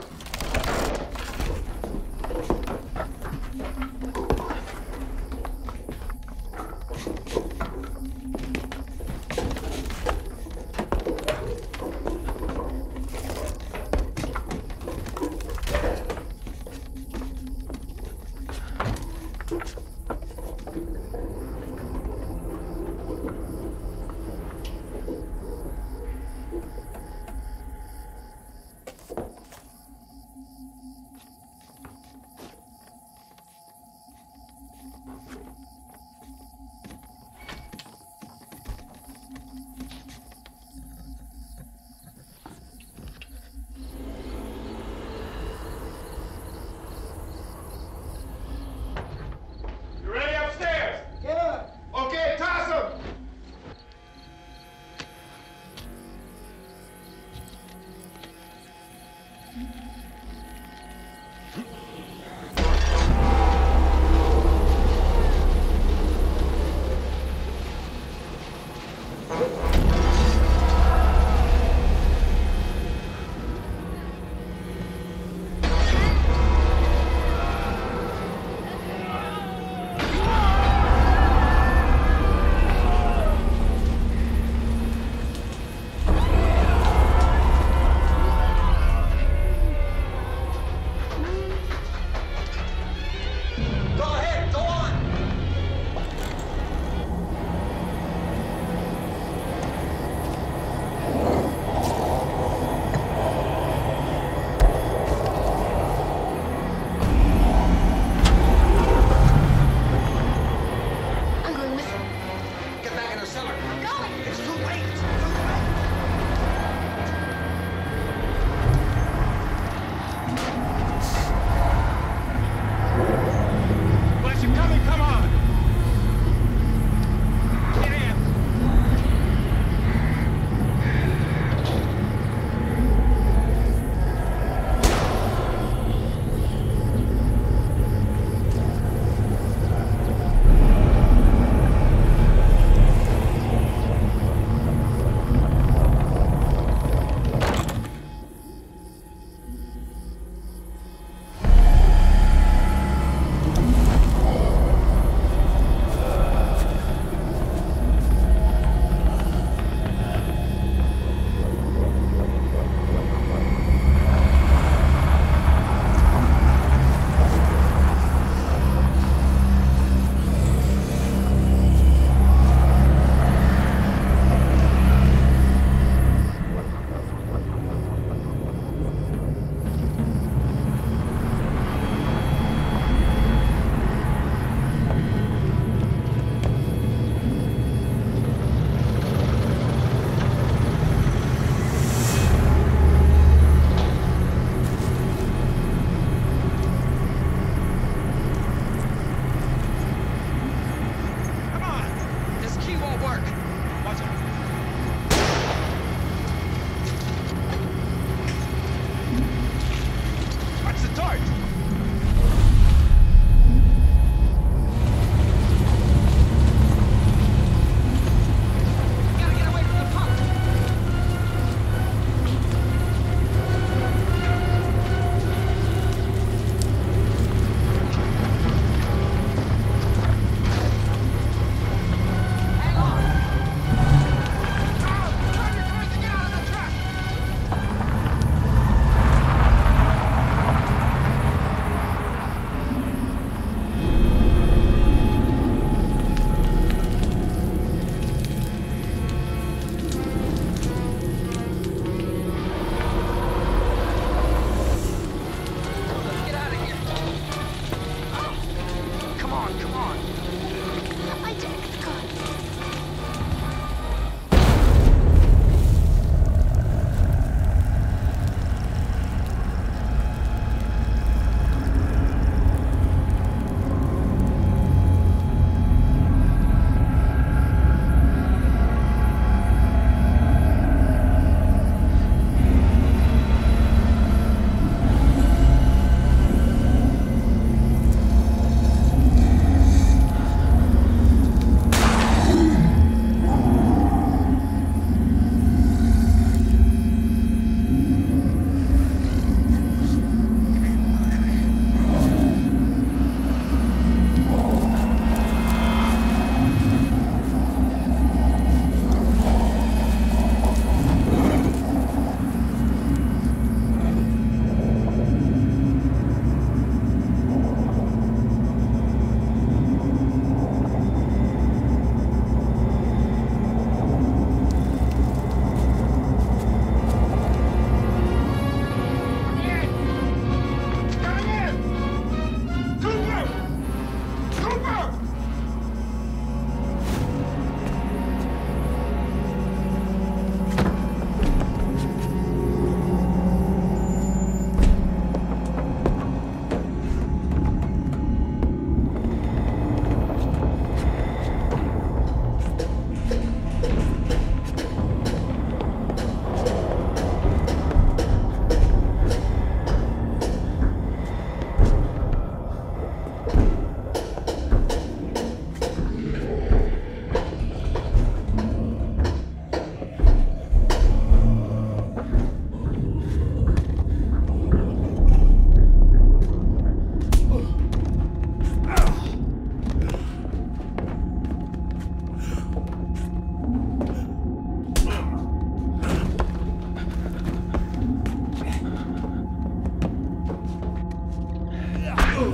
I'll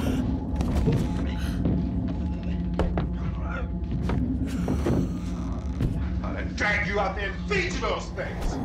drag you out there and feed you those things.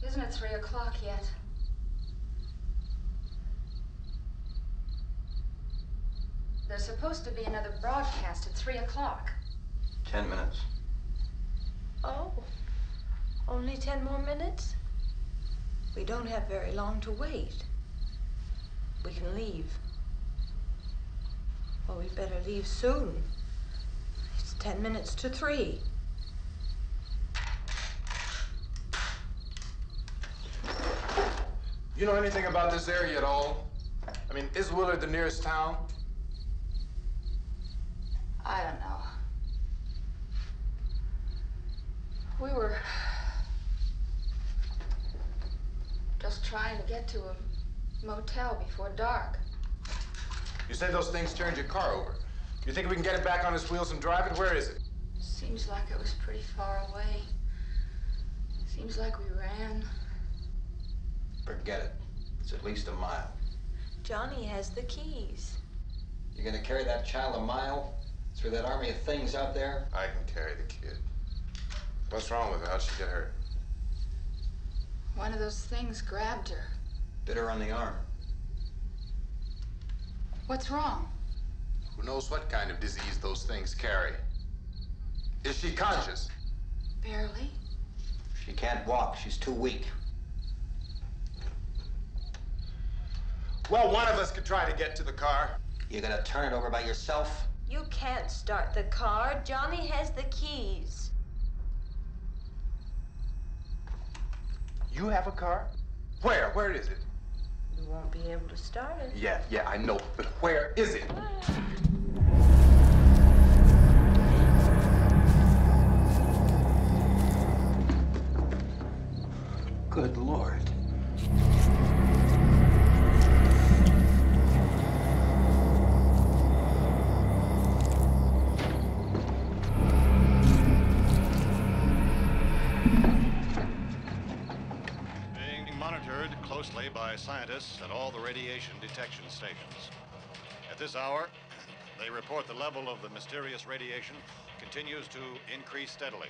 Isn't it 3 o'clock yet? There's supposed to be another broadcast at 3 o'clock. 10 minutes. Oh, only 10 more minutes? We don't have very long to wait. We can leave. Well, we'd better leave soon. It's 10 minutes to 3. You know anything about this area at all? I mean, is Willard the nearest town? I don't know. We were just trying to get to a motel before dark. You said those things turned your car over. You think we can get it back on its wheels and drive it? Where is it? Seems like it was pretty far away. Seems like we ran. Forget it. It's at least a mile. Johnny has the keys. You're gonna carry that child a mile through that army of things out there? I can carry the kid. What's wrong with her? How'd she get hurt? One of those things grabbed her. Bit her on the arm. What's wrong? Who knows what kind of disease those things carry? Is she conscious? Barely. She can't walk. She's too weak. Well, one of us could try to get to the car. You gonna turn it over by yourself? You can't start the car. Johnny has the keys. You have a car? Where? Where is it? You won't be able to start it. Yeah, I know. But where is it? Good Lord. Closely by scientists at all the radiation detection stations. At this hour, they report the level of the mysterious radiation continues to increase steadily.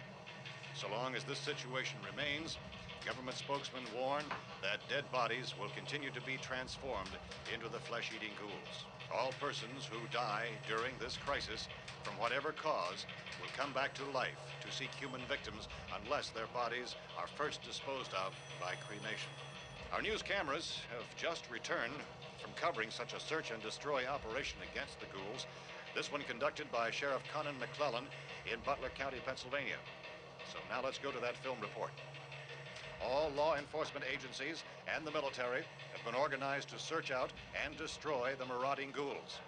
So long as this situation remains, government spokesmen warn that dead bodies will continue to be transformed into the flesh-eating ghouls. All persons who die during this crisis, from whatever cause, will come back to life to seek human victims unless their bodies are first disposed of by cremation. Our news cameras have just returned from covering such a search and destroy operation against the ghouls, this one conducted by Sheriff Conan McClellan in Butler County, Pennsylvania. So now let's go to that film report. All law enforcement agencies and the military have been organized to search out and destroy the marauding ghouls.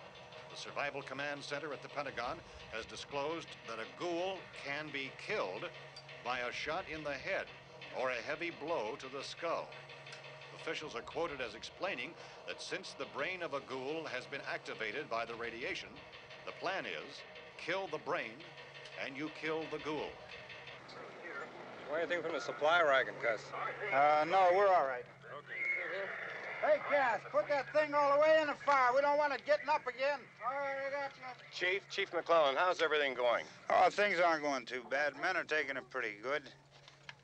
The Survival Command Center at the Pentagon has disclosed that a ghoul can be killed by a shot in the head or a heavy blow to the skull. Officials are quoted as explaining that since the brain of a ghoul has been activated by the radiation, the plan is kill the brain, and you kill the ghoul. Anything from the supply wagon, Gus? No, we're all right. Hey, Cass, put that thing all the way in the fire. We don't want it getting up again. All right, I got you. Chief McClellan, how's everything going? Oh, things aren't going too bad. Men are taking it pretty good.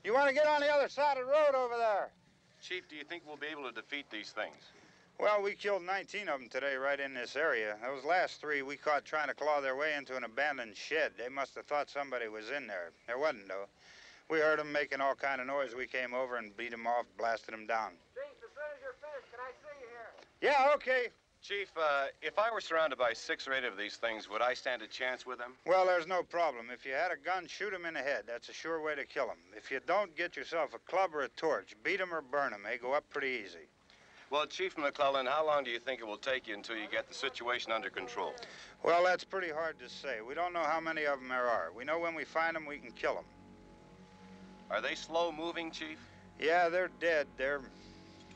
You want to get on the other side of the road over there? Chief, do you think we'll be able to defeat these things? Well, we killed 19 of them today right in this area. Those last 3 we caught trying to claw their way into an abandoned shed. They must have thought somebody was in there. There wasn't, though. We heard them making all kind of noise. We came over and beat them off, blasted them down. Chief, as soon as you're finished, can I see you here? Yeah, okay. Chief, if I were surrounded by 6 or 8 of these things, would I stand a chance with them? Well, there's no problem. If you had a gun, shoot them in the head. That's a sure way to kill them. If you don't, get yourself a club or a torch. Beat them or burn them. They go up pretty easy. Well, Chief McClellan, how long do you think it will take you until you get the situation under control? Well, that's pretty hard to say. We don't know how many of them there are. We know when we find them, we can kill them. Are they slow-moving, Chief? Yeah, they're dead. They're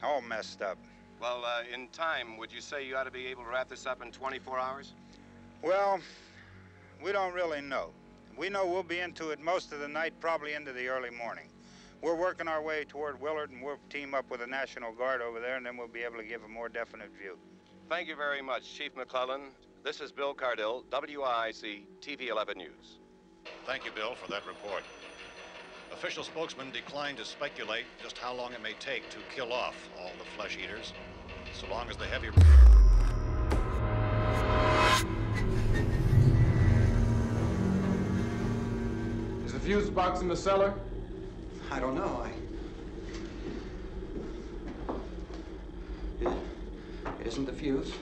all messed up. Well, in time, would you say you ought to be able to wrap this up in 24 hours? Well, we don't really know. We know we'll be into it most of the night, probably into the early morning. We're working our way toward Willard, and we'll team up with the National Guard over there, and then we'll be able to give a more definite view. Thank you very much, Chief McClellan. This is Bill Cardill, WIC TV 11 News. Thank you, Bill, for that report. Official spokesman declined to speculate just how long it may take to kill off all the flesh eaters, so long as the heavy... Is the fuse box in the cellar? I don't know. It isn't the fuse.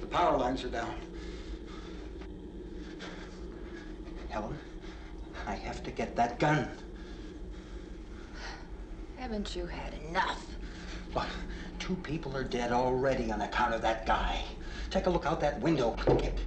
The power lines are down. Helen, I have to get that gun. Haven't you had enough? Look, 2 people are dead already on account of that guy. Take a look out that window. Get.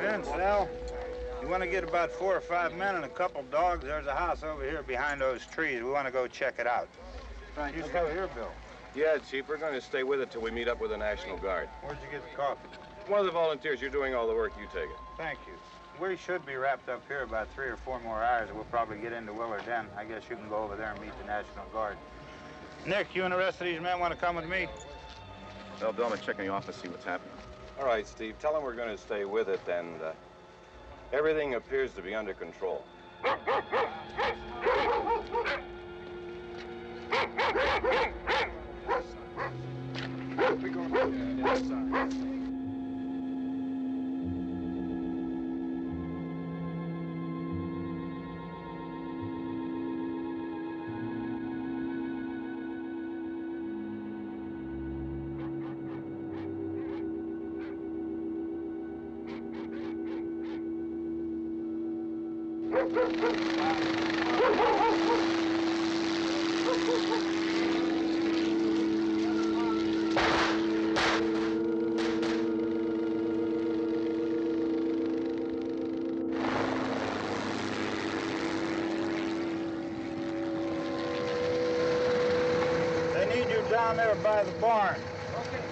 Vince, Al, you want to get about 4 or 5 men and a couple dogs? There's a house over here behind those trees. We want to go check it out. Right. You stay here, Bill. Yeah, Chief, we're going to stay with it till we meet up with the National Guard. Where'd you get the coffee? One of the volunteers, you're doing all the work, you take it. Thank you. We should be wrapped up here about 3 or 4 more hours. We'll probably get into Willard Den. I guess you can go over there and meet the National Guard. Nick, you and the rest of these men want to come with me? Well, Bill, I'm going to check in the office, see what's happening. All right, Steve, tell them we're going to stay with it, and everything appears to be under control. We're going inside. They need you down there by the barn. Okay.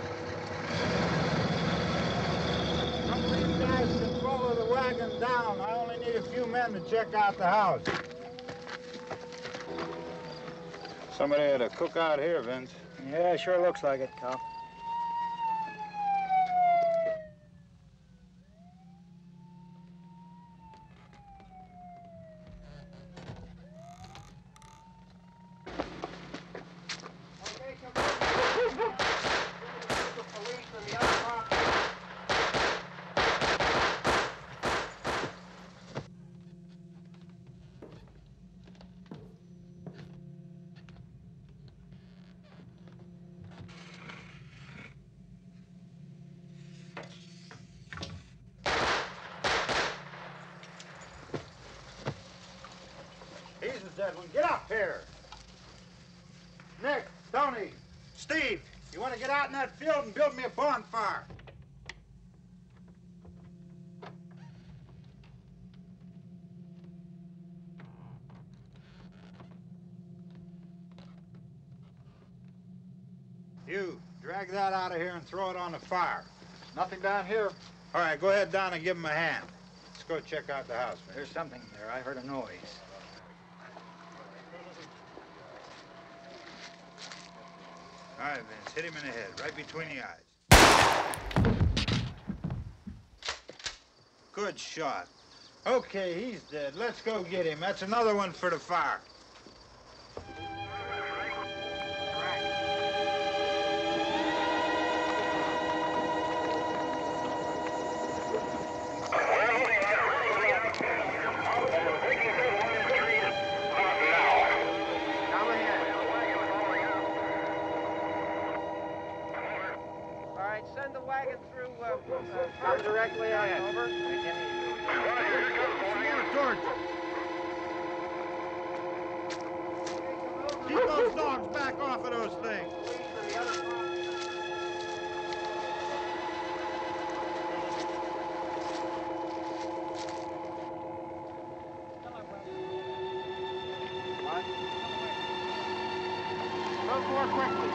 Some of these guys can follow the wagon down. I only need a few men to check out the house. Somebody had a cookout here, Vince. Yeah, sure looks like it, Cal. He's the dead one. Get up here. Nick, Tony, Steve, you want to get out in that field and build me a bonfire? You, drag that out of here and throw it on the fire. Nothing down here. All right, go ahead down and give him a hand. Let's go check out the house, man. There's something there. I heard a noise. All right, Vince, hit him in the head, right between the eyes. Good shot. Okay, he's dead. Let's go get him. That's another one for the fire. Send the wagon through, come directly ahead. Over. Keep those dogs back off of those things. What? Move more quickly.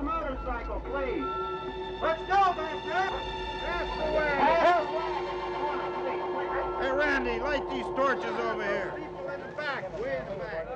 motorcycle, please. Let's go, Buster. That's the way. Hey, Randy, light these torches over here. People in the back, way in the back.